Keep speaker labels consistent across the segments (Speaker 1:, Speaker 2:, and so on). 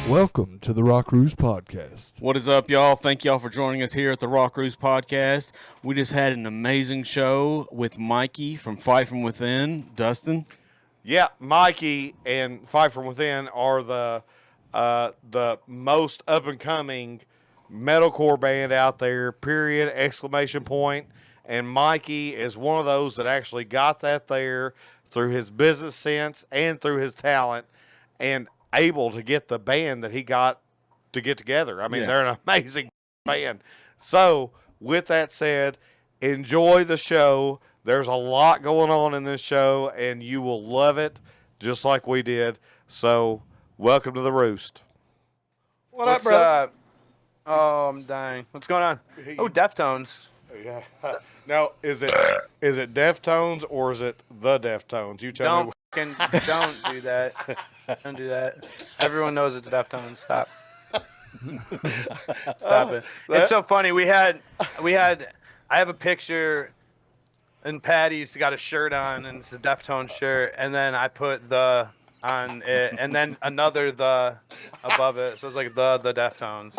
Speaker 1: Welcome to the Rock Ruse Podcast.
Speaker 2: What is up, y'all? Thank y'all for joining us here at the Rock Ruse Podcast. We just had an amazing show with Mikey from Fight From Within. Dustin?
Speaker 3: Yeah, Mikey and Fight From Within are the most up-and-coming metalcore band out there, period, exclamation point. And Mikey is one of those that actually got that there through his business sense and through his talent and able to get the band that he got to get together. I mean, they're an amazing band. So, with that said, enjoy the show. There's a lot going on in this show, and you will love it just like we did. So, welcome to the Roost.
Speaker 4: What's up, brother? Oh, I'm dying. What's going on? Oh, Deftones.
Speaker 3: Yeah. Now, is it Deftones or is it the Deftones? You tell me.
Speaker 4: Don't do that. Don't do that. Everyone knows it's Deftones. Stop. Stop it. It's so funny. I have a picture, and Patty's got a shirt on, and it's a Deftones shirt, and then I put the on it, and then another the above it, so it's like the Deftones.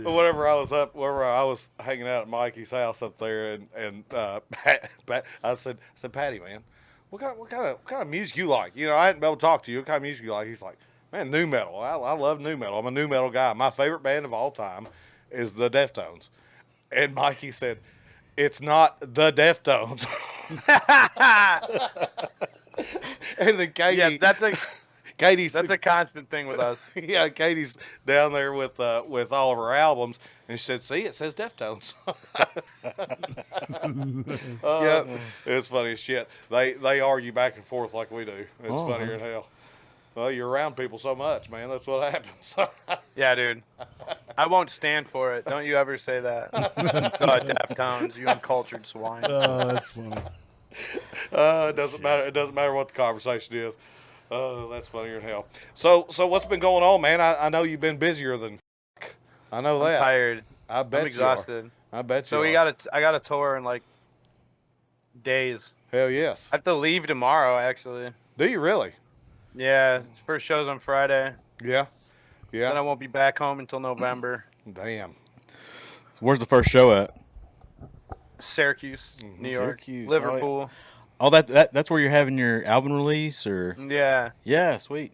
Speaker 3: Whenever I was hanging out at Mikey's house up there, and I said, Patty, man, what kind of music you like? You know, I hadn't been able to talk to you. What kind of music you like? He's like, man, nu metal. I love nu metal. I'm a nu metal guy. My favorite band of all time is the Deftones. And Mikey said, it's not the Deftones. And then Katie,
Speaker 4: yeah, that's a constant thing with us.
Speaker 3: Yeah, Katie's down there with all of her albums, and she said, "See, it says Deftones."
Speaker 4: Yep.
Speaker 3: It's funny as shit. They argue back and forth like we do. It's funnier than hell. Well, you're around people so much, man. That's what happens.
Speaker 4: Yeah, dude. I won't stand for it. Don't you ever say that. Deftones, you uncultured swine.
Speaker 1: That's funny.
Speaker 3: It doesn't matter. It doesn't matter what the conversation is. That's funnier than hell. So what's been going on, man? I know you've been busier than I know that.
Speaker 4: I'm tired.
Speaker 3: I bet
Speaker 4: I'm exhausted.
Speaker 3: I bet you.
Speaker 4: So I got a tour in like days.
Speaker 3: Hell yes.
Speaker 4: I have to leave tomorrow, actually.
Speaker 3: Do you really?
Speaker 4: Yeah, first show's on Friday.
Speaker 3: Yeah.
Speaker 4: Then I won't be back home until November.
Speaker 3: Damn.
Speaker 2: Where's the first show at?
Speaker 4: Syracuse, New York,
Speaker 2: Syracuse.
Speaker 4: Liverpool.
Speaker 2: Oh, that's where you're having your album release, or?
Speaker 4: Yeah.
Speaker 2: Yeah, sweet.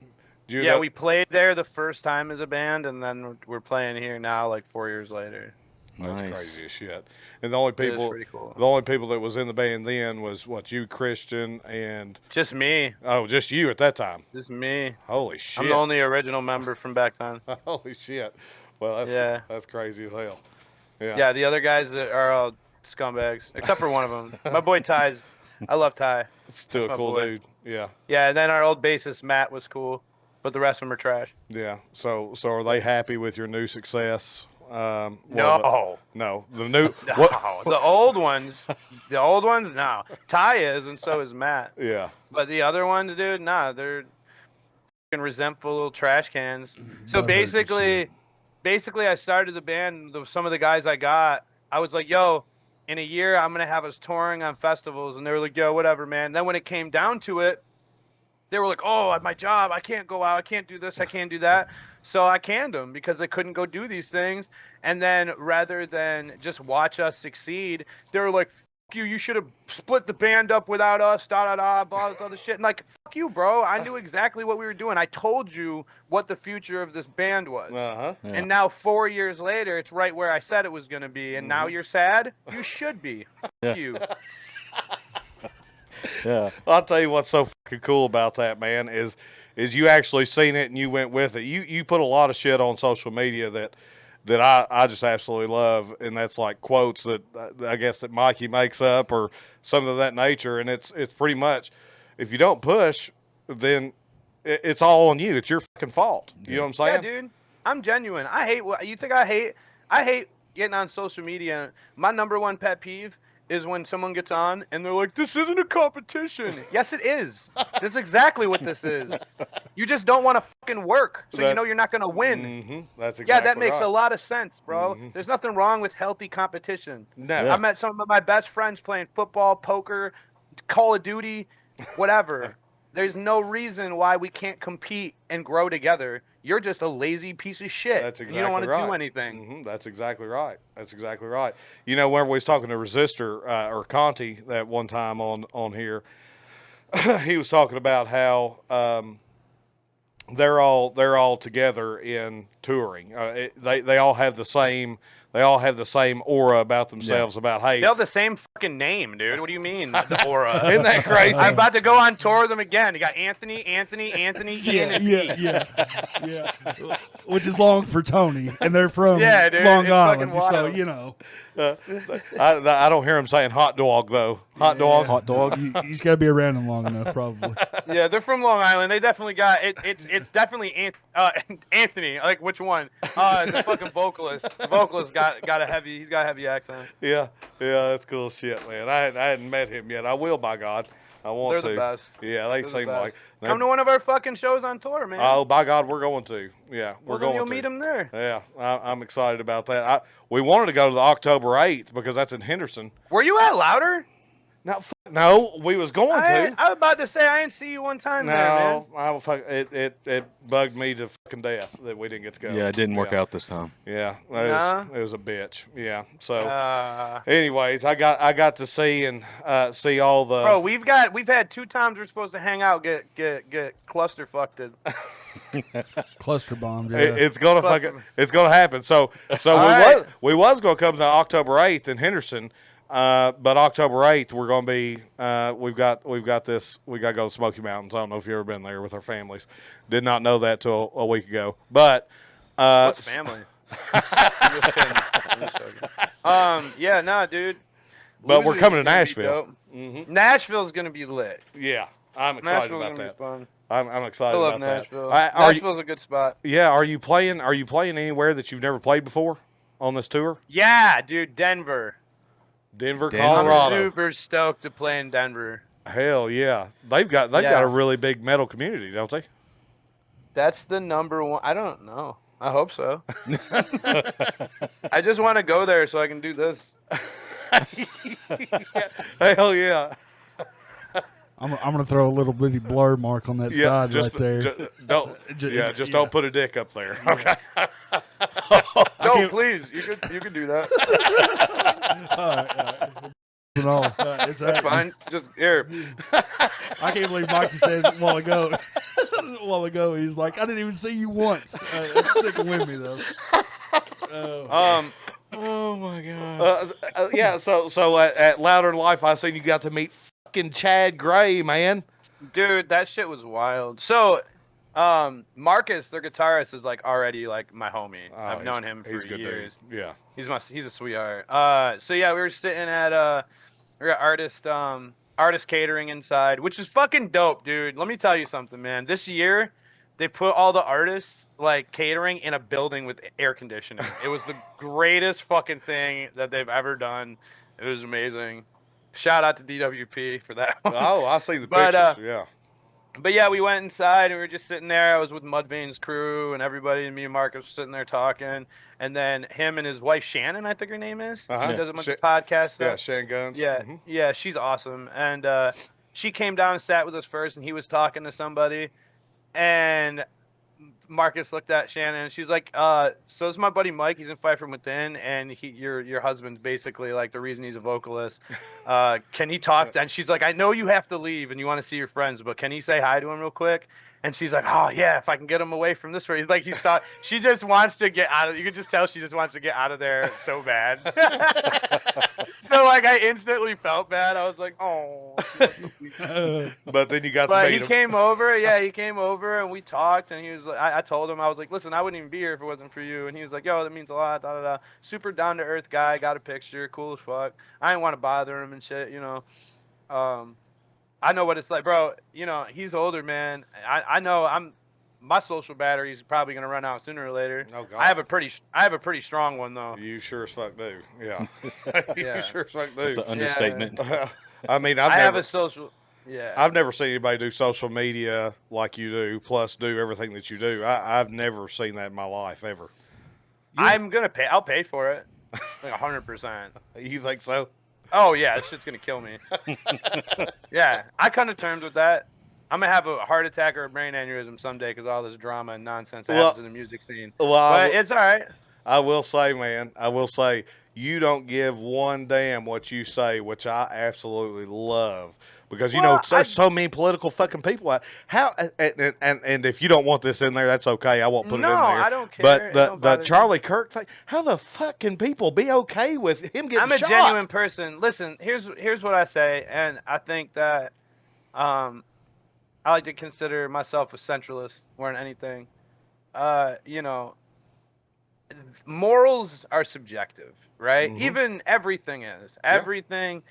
Speaker 4: Yeah, we played there the first time as a band, and then we're playing here now, like 4 years later.
Speaker 3: That's
Speaker 2: Nice.
Speaker 3: crazy as shit. And the only people,
Speaker 4: cool.
Speaker 3: the only people that was in the band then was you, Christian, and
Speaker 4: Just me.
Speaker 3: just you at that time.
Speaker 4: Just me.
Speaker 3: Holy shit!
Speaker 4: I'm the only original member from back then.
Speaker 3: Holy shit! Well, that's crazy as hell. Yeah.
Speaker 4: Yeah, the other guys are all scumbags, except for one of them. My boy Ty's. I love Ty.
Speaker 3: Still a cool dude. Yeah.
Speaker 4: Yeah, and then our old bassist Matt was cool, but the rest of them are trash.
Speaker 3: Yeah. So are they happy with your new success?
Speaker 4: No.
Speaker 3: The new.
Speaker 4: No. The old ones. No. Ty is, and so is Matt.
Speaker 3: Yeah.
Speaker 4: But the other ones, dude, nah, they're fucking resentful little trash cans. So basically, I started the band. Some of the guys I was like, yo, in a year, I'm going to have us touring on festivals. And they were like, yo, whatever, man. Then when it came down to it, they were like, oh, at my job, I can't go out. I can't do this. I can't do that. So I canned them because they couldn't go do these things. And then rather than just watch us succeed, they were like, fuck you. You should have split the band up without us, blah, this other shit. And like, fuck you, bro. I knew exactly what we were doing. I told you what the future of this band was.
Speaker 3: Uh-huh.
Speaker 2: Yeah.
Speaker 4: And now 4 years later, it's right where I said it was going to be. And now you're sad? You should be. Fuck you.
Speaker 2: Yeah.
Speaker 3: I'll tell you what's so fucking cool about that, man, is you actually seen it and you went with it. You put a lot of shit on social media that I just absolutely love, and that's like quotes that I guess that Mikey makes up or something of that nature, and it's pretty much, if you don't push, then it's all on you. It's your fucking fault. You know what I'm saying?
Speaker 4: Yeah, dude. I'm genuine. I hate what you think I hate. I hate getting on social media. My number one pet peeve is when someone gets on and they're like, this isn't a competition. Yes, it is. That's exactly what this is. You just don't want to fucking work, so you know you're not going to win.
Speaker 3: Mm-hmm. That's exactly
Speaker 4: Yeah, that makes
Speaker 3: right.
Speaker 4: a lot of sense, bro.
Speaker 3: Mhm.
Speaker 4: There's nothing wrong with healthy competition.
Speaker 3: No.
Speaker 4: I met some of my best friends playing football, poker, Call of Duty, whatever. There's no reason why we can't compete and grow together. You're just a lazy piece of shit.
Speaker 3: That's exactly
Speaker 4: you don't want to
Speaker 3: right.
Speaker 4: do anything.
Speaker 3: Mm-hmm. That's exactly right. That's exactly right. You know, whenever we was talking to Resistor or Conti that one time on here, he was talking about how they're all together in touring. They all have the same aura about themselves. About hey,
Speaker 4: They have the same fucking name, dude. What do you mean the aura?
Speaker 3: isn't that crazy?
Speaker 4: I'm about to go on tour with them again. You got Anthony, Ian, and Pete.
Speaker 1: Yeah. Which is long for Tony, and they're from
Speaker 4: Yeah, dude,
Speaker 1: Long
Speaker 4: it's
Speaker 1: Island,
Speaker 4: fucking
Speaker 1: so
Speaker 4: wild.
Speaker 1: you know.
Speaker 3: I don't hear him saying hot dog though. Hot dog.
Speaker 1: He's got to be around him long enough, probably.
Speaker 4: Yeah, they're from Long Island. They definitely got it. It's definitely Anthony. Like which one? The fucking vocalist. The vocalist got a heavy. He's got a heavy accent.
Speaker 3: Yeah, that's cool shit, man. I hadn't met him yet. I will, by God. I want
Speaker 4: They're
Speaker 3: to.
Speaker 4: the best.
Speaker 3: Yeah, they
Speaker 4: They're
Speaker 3: seem
Speaker 4: the
Speaker 3: like.
Speaker 4: best. Come to one of our fucking shows on tour, man.
Speaker 3: Oh, by God, we're going to. Yeah, we're
Speaker 4: well, then
Speaker 3: going
Speaker 4: you'll
Speaker 3: to.
Speaker 4: meet him there.
Speaker 3: Yeah, I'm excited about that. We wanted to go to the October 8th because that's in Henderson.
Speaker 4: Were you at Louder?
Speaker 3: No, we was going to.
Speaker 4: I was about to say I didn't see you one time there, man.
Speaker 3: No, it bugged me to fucking death that we didn't get to go.
Speaker 2: Yeah, it didn't work out this time.
Speaker 3: Yeah, it was a bitch. Yeah. So, anyways, I got to see and see all the.
Speaker 4: Bro, we've had 2 times we're supposed to hang out, get cluster fucked.
Speaker 1: Cluster bombs. Yeah.
Speaker 3: It's gonna happen. So we was gonna come to October 8th in Henderson. But October 8th, we're going to be, we got to go to the Smoky Mountains. I don't know if you've ever been there with our families. Did not know that till a week ago. But,
Speaker 4: what's family? I'm just kidding. Yeah, nah, dude.
Speaker 3: But we're coming to Nashville.
Speaker 4: Mm-hmm. Nashville's going to be lit.
Speaker 3: Yeah, I'm excited about that.
Speaker 4: Fun.
Speaker 3: I'm excited
Speaker 4: I love
Speaker 3: about
Speaker 4: Nashville.
Speaker 3: that.
Speaker 4: Nashville's a good spot.
Speaker 3: Yeah, are you playing anywhere that you've never played before on this tour?
Speaker 4: Yeah, dude, Denver,
Speaker 3: Colorado.
Speaker 4: I'm super stoked to play in Denver.
Speaker 3: Hell yeah. They've got a really big metal community, don't they?
Speaker 4: That's the number one. I don't know. I hope so. I just want to go there so I can do this.
Speaker 3: Hell yeah.
Speaker 1: I'm gonna throw a little bitty blur mark on that side right there.
Speaker 3: Don't put a dick up there. Okay.
Speaker 4: No, please. You could do that.
Speaker 1: All right. No, it's
Speaker 4: fine. Just here.
Speaker 1: I can't believe Mikey said a while ago. He's like, I didn't even see you once. It's sticking with me though.
Speaker 2: Oh my God.
Speaker 3: Yeah. So at Louder in Life, I seen you got to meet fucking Chad Gray, man.
Speaker 4: Dude, that shit was wild. So, Marcus, their guitarist, is like already like my homie. I've known him for years.
Speaker 3: Dude. Yeah.
Speaker 4: He's a sweetheart. So yeah, we were sitting at we got artist catering inside, which is fucking dope, dude. Let me tell you something, man. This year, they put all the artists like catering in a building with air conditioning. It was the greatest fucking thing that they've ever done. It was amazing. Shout out to DWP for that one.
Speaker 3: Oh, I see the pictures. Yeah.
Speaker 4: But yeah, we went inside and we were just sitting there. I was with Mudvayne's crew and everybody, and me and Marcus were sitting there talking. And then him and his wife Shannon, I think her name is. She does a bunch of podcast stuff.
Speaker 3: Yeah, Shannon Guns.
Speaker 4: Yeah, yeah, she's awesome. And she came down and sat with us first, and he was talking to somebody. And Marcus looked at Shannon and she's like, so this is my buddy Mike, he's in Fight From Within, and your husband's basically like the reason he's a vocalist. Can he talk? And she's like, I know you have to leave and you want to see your friends, but can he say hi to him real quick? And she's like, oh yeah, if I can get him away from this way. Like she just wants to get out of, you can just tell she just wants to get out of there so bad. So like I instantly felt bad. I was like, oh.
Speaker 3: But then you got to meet him.
Speaker 4: He came over, he came over and we talked, and he was like, I told him, I was like, listen, I wouldn't even be here if it wasn't for you. And he was like, yo, that means a lot, da da da. Super down to earth guy, got a picture, cool as fuck. I didn't want to bother him and shit, you know. I know what it's like, bro. You know, he's older, man. I know my social battery's probably gonna run out sooner or later.
Speaker 3: Oh God.
Speaker 4: I have a pretty strong one though.
Speaker 3: You sure as fuck do. Yeah.
Speaker 4: Yeah.
Speaker 3: You sure as fuck do.
Speaker 2: That's an understatement.
Speaker 3: I mean,
Speaker 4: I have a social. Yeah.
Speaker 3: I've never seen anybody do social media like you do, plus do everything that you do. I've never seen that in my life ever.
Speaker 4: I'm gonna pay. I'll pay for it. Like 100%.
Speaker 3: You think so?
Speaker 4: Oh yeah, this shit's gonna kill me. Yeah, I come to terms with that. I'm gonna have a heart attack or a brain aneurysm someday because all this drama and nonsense
Speaker 3: Well-
Speaker 4: happens in the music scene.
Speaker 3: Well,
Speaker 4: But it's all right.
Speaker 3: I will say, man, you don't give one damn what you say, which I absolutely love. Because
Speaker 4: Well,
Speaker 3: there's so many political fucking people out. How and if you don't want this in there, that's okay. I won't put it in
Speaker 4: No,
Speaker 3: there.
Speaker 4: I don't care.
Speaker 3: But
Speaker 4: It
Speaker 3: the
Speaker 4: don't bother me.
Speaker 3: Charlie Kirk thing, how the fuck can people be okay with him getting
Speaker 4: I'm a
Speaker 3: shot?
Speaker 4: genuine person. Listen, here's what I say, and I think that I like to consider myself a centralist more than anything. Morals are subjective, right?
Speaker 3: Mhm.
Speaker 4: Even everything is.
Speaker 3: Yeah.
Speaker 4: Everything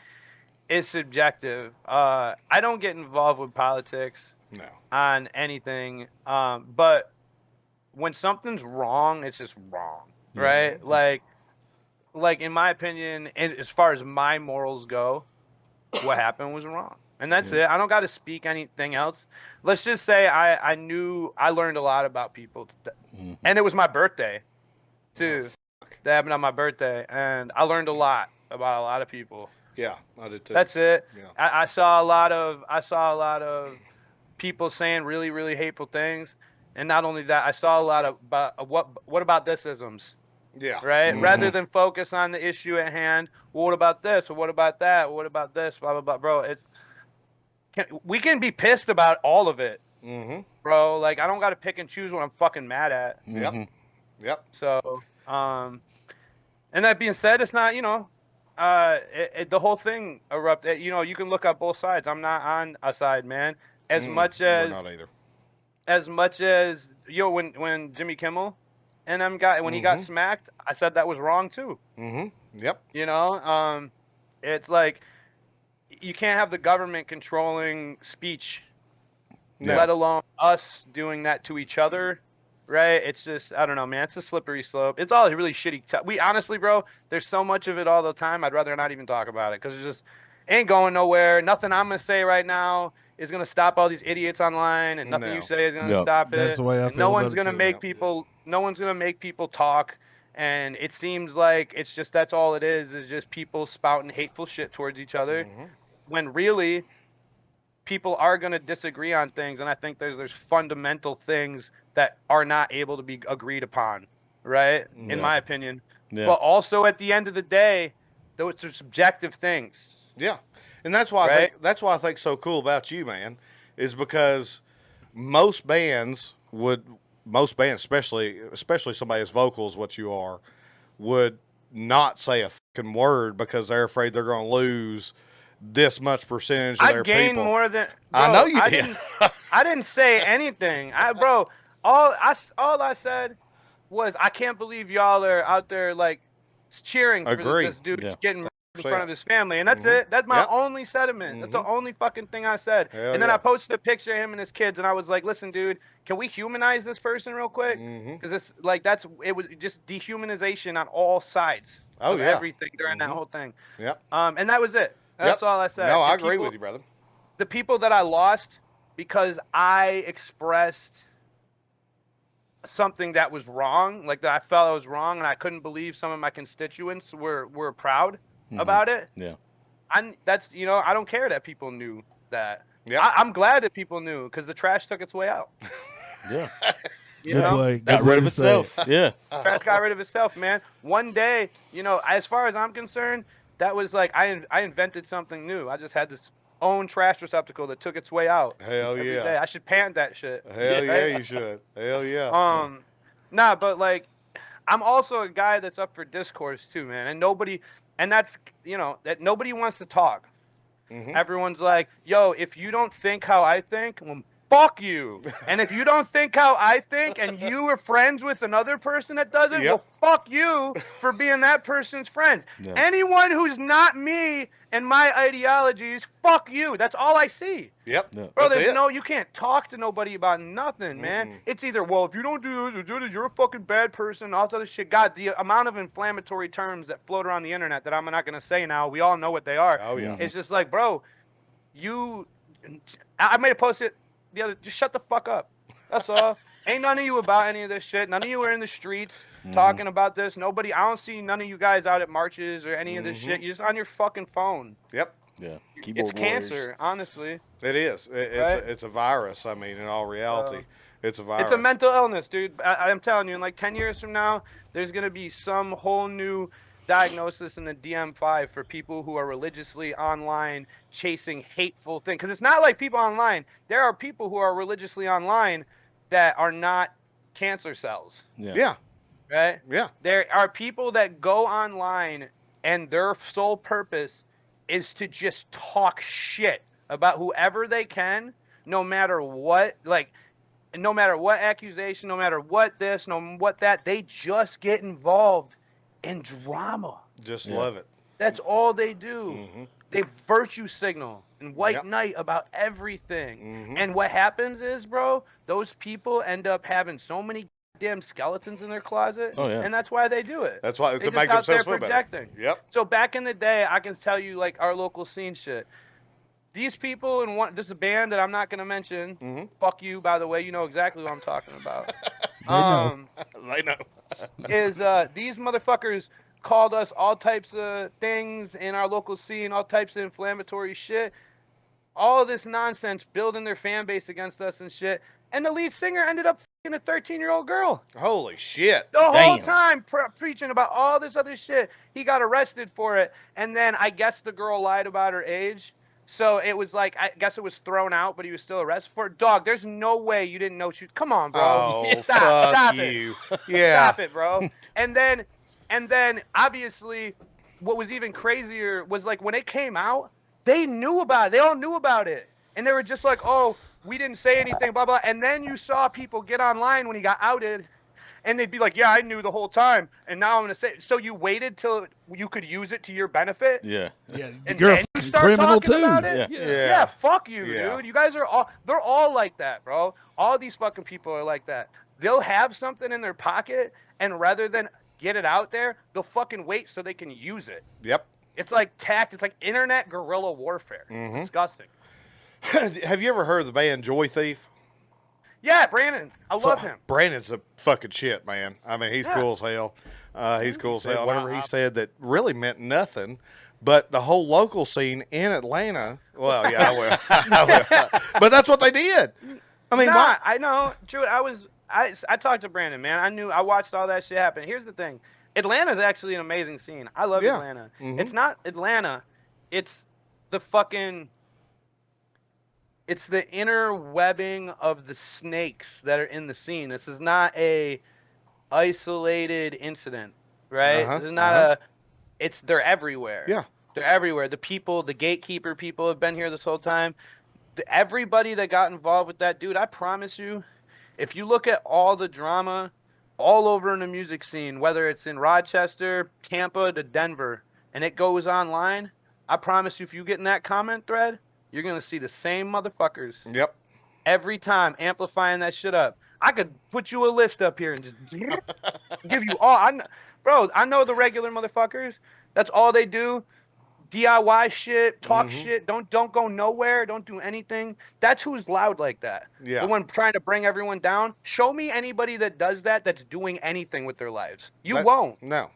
Speaker 4: is subjective. I don't get involved with politics
Speaker 3: No.
Speaker 4: on anything. But when something's wrong, it's just wrong, right? Like in my opinion, as far as my morals go, what happened was wrong. And that's it. I don't got to speak anything else. Let's just say I learned a lot about people. And it was my birthday, too. That happened on my birthday. And I learned a lot about a lot of people.
Speaker 3: Yeah, I did too.
Speaker 4: That's it.
Speaker 3: Yeah.
Speaker 4: I saw a lot of people saying really, really hateful things. And not only that, I saw a lot of what about this-isms?
Speaker 3: Yeah.
Speaker 4: Right?
Speaker 3: Mhm.
Speaker 4: Rather than focus on the issue at hand, well, what about this? Or what about that? What about this? Blah, blah, blah. Bro, we can be pissed about all of it,
Speaker 3: Mm-hmm.
Speaker 4: bro. Like, I don't got to pick and choose what I'm fucking mad at.
Speaker 3: Yep. Yep.
Speaker 4: So, and that being said, it's not, the whole thing erupted. You can look at both sides. I'm not on a side, man. As much
Speaker 3: We're not either.
Speaker 4: When Jimmy Kimmel and them when he got smacked, I said that was wrong too.
Speaker 3: Mm-hmm. Yep.
Speaker 4: It's like you can't have the government controlling speech, let alone us doing that to each other, right? It's just, I don't know, man. It's a slippery slope. It's all really shitty. We honestly, bro, there's so much of it all the time. I'd rather not even talk about it because it just ain't going nowhere. Nothing I'm gonna say right now is gonna stop all these idiots online, and nothing you say is gonna stop it.
Speaker 1: That's the way I
Speaker 4: And
Speaker 1: feel
Speaker 4: no one's
Speaker 1: about it
Speaker 4: gonna
Speaker 1: too.
Speaker 4: make people. No one's gonna make people talk. And it seems like it's just that's all it is just people spouting hateful shit towards each other. When really people are going to disagree on things, and I think there's fundamental things that are not able to be agreed upon, right? In my opinion. But also at the end of the day, those are subjective things.
Speaker 3: Yeah. And that's why I think so cool about you, man, is because most bands, especially somebody as vocal as what you are, would not say a fucking word because they're afraid they're going to lose this much percentage of their people.
Speaker 4: I gained more than. Bro,
Speaker 3: I know you did.
Speaker 4: I didn't say anything. All I said was I can't believe y'all are out there like cheering for this dude getting in front of his family, and that's it. That's my only sentiment. That's the only fucking thing I said. And then I posted a picture of him and his kids, and I was like, "Listen, dude, can we humanize this person real quick? Because it was just dehumanization on all sides of everything during that whole thing.
Speaker 3: Yep.
Speaker 4: And that was it. That's all I said.
Speaker 3: No, I agree with you, brother.
Speaker 4: The people that I lost because I expressed something that was wrong, like that I felt I was wrong, and I couldn't believe some of my constituents were proud about it.
Speaker 2: Yeah.
Speaker 4: I don't care that people knew that.
Speaker 3: Yeah.
Speaker 4: I'm glad that people knew because the trash took its way out.
Speaker 2: Yeah.
Speaker 1: Good way.
Speaker 2: Got rid of itself. Yeah.
Speaker 4: Trash got rid of itself, man. One day, as far as I'm concerned, that was like I invented something new. I just had this own trash receptacle that took its way out.
Speaker 3: Hell
Speaker 4: every
Speaker 3: yeah.
Speaker 4: day. I should patent that shit.
Speaker 3: Hell yeah, you should. Hell yeah.
Speaker 4: Nah, but like, I'm also a guy that's up for discourse too, man. And that's that nobody wants to talk. Everyone's like, yo, if you don't think how I think, well, fuck you. And if you don't think how I think and you are friends with another person that doesn't, well, fuck you for being that person's friends.
Speaker 2: Yeah.
Speaker 4: Anyone who's not me and my ideologies, fuck you. That's all I see.
Speaker 3: Yep.
Speaker 2: Yeah.
Speaker 4: Bro,
Speaker 3: That's it.
Speaker 4: you can't talk to nobody about nothing, man. It's either, well, if you don't do this, you're a fucking bad person, all this other shit. God, the amount of inflammatory terms that float around the internet that I'm not going to say now, we all know what they are.
Speaker 3: Oh, yeah.
Speaker 4: It's just like, bro, I made a post it the other, just shut the fuck up. That's all. Ain't none of you about any of this shit. None of you are in the streets talking about this. I don't see none of you guys out at marches or any of this shit. You're just on your fucking phone.
Speaker 3: Yep.
Speaker 2: Yeah.
Speaker 4: It's
Speaker 2: Keyboard
Speaker 4: cancer,
Speaker 2: warriors.
Speaker 4: honestly.
Speaker 3: It is.
Speaker 4: Right?
Speaker 3: It's a virus. I mean, in all reality, it's a virus.
Speaker 4: It's a mental illness, dude. I'm telling you, in like 10 years from now, there's going to be some whole new diagnosis in the DM5 for people who are religiously online chasing hateful things. Because it's not like people online. There are people who are religiously online that are not cancer cells,
Speaker 3: Yeah.
Speaker 4: right?
Speaker 3: Yeah.
Speaker 4: There are people that go online and their sole purpose is to just talk shit about whoever they can, no matter what. Like, no matter what accusation, no matter what this, no what that, they just get involved in drama.
Speaker 3: Just love it.
Speaker 4: That's all they do. They virtue signal and white
Speaker 3: Yep.
Speaker 4: knight about everything.
Speaker 3: Mhm.
Speaker 4: And what happens is, bro, those people end up having so many damn skeletons in their closet.
Speaker 2: Oh, yeah.
Speaker 4: And that's why they do it.
Speaker 3: That's why
Speaker 4: They
Speaker 3: to
Speaker 4: just
Speaker 3: make
Speaker 4: out there
Speaker 3: themselves feel better.
Speaker 4: projecting.
Speaker 3: Yep.
Speaker 4: So back in the day, I can tell you like our local scene shit. These people in one, there's a band that I'm not gonna mention. Fuck you, by the way. You know exactly what I'm talking about.
Speaker 3: They know.
Speaker 4: Is these motherfuckers called us all types of things in our local scene, all types of inflammatory shit, all of this nonsense, building their fan base against us and shit. And the lead singer ended up fucking a 13-year-old girl.
Speaker 3: Holy shit.
Speaker 4: The whole
Speaker 2: Damn.
Speaker 4: time preaching about all this other shit. He got arrested for it. And then I guess the girl lied about her age. So it was like, I guess it was thrown out, but he was still arrested for it. Dog, there's no way you didn't know she. Come on, bro.
Speaker 3: Oh,
Speaker 4: Stop
Speaker 3: you.
Speaker 4: it.
Speaker 3: Yeah.
Speaker 4: Stop it, bro. And then obviously what was even crazier was like when it came out, they knew about it. They all knew about it. And they were just like, oh, we didn't say anything, blah, blah. And then you saw people get online when he got outed. And they'd be like, yeah, I knew the whole time. And now I'm going to say, so you waited till you could use it to your benefit?
Speaker 2: Yeah.
Speaker 1: Yeah,
Speaker 4: And
Speaker 1: you're
Speaker 4: then
Speaker 1: a
Speaker 4: you start
Speaker 1: criminal
Speaker 4: talking
Speaker 1: too.
Speaker 4: about it?
Speaker 2: Yeah.
Speaker 4: Yeah, fuck you,
Speaker 3: Yeah.
Speaker 4: dude. You guys are all, they're all like that, bro. All these fucking people are like that. They'll have something in their pocket, and rather than get it out there, they'll fucking wait so they can use it.
Speaker 3: Yep.
Speaker 4: It's like it's like internet guerrilla warfare. Disgusting.
Speaker 3: Have you ever heard of the band Joy Thief?
Speaker 4: Yeah, Brandon. I love him.
Speaker 3: Brandon's a fucking shit, man. I mean, he's cool as hell. He's cool as
Speaker 1: said
Speaker 3: hell.
Speaker 1: whatever
Speaker 3: He said that really meant nothing, but the whole local scene in Atlanta. Well, yeah, I will. But that's what they did. I mean, why?
Speaker 4: I know. True. I talked to Brandon, man. I watched all that shit happen. Here's the thing. Atlanta's actually an amazing scene. I love
Speaker 3: Yeah.
Speaker 4: Atlanta. It's not Atlanta. It's the fucking it's the inner webbing of the snakes that are in the scene. This is not a isolated incident, right? This is not they're everywhere.
Speaker 3: Yeah.
Speaker 4: They're everywhere. The people, the gatekeeper people have been here this whole time. Everybody that got involved with that, dude, I promise you, if you look at all the drama all over in the music scene, whether it's in Rochester, Tampa to Denver, and it goes online, I promise you, if you get in that comment thread, you're going to see the same motherfuckers
Speaker 3: Yep.
Speaker 4: every time amplifying that shit up. I could put you a list up here and just give you all. Bro, I know the regular motherfuckers. That's all they do. DIY shit, talk shit, don't go nowhere, don't do anything. That's who's loud like that.
Speaker 3: Yeah.
Speaker 4: The one trying to bring everyone down. Show me anybody that does that that's doing anything with their lives. You won't.
Speaker 3: No.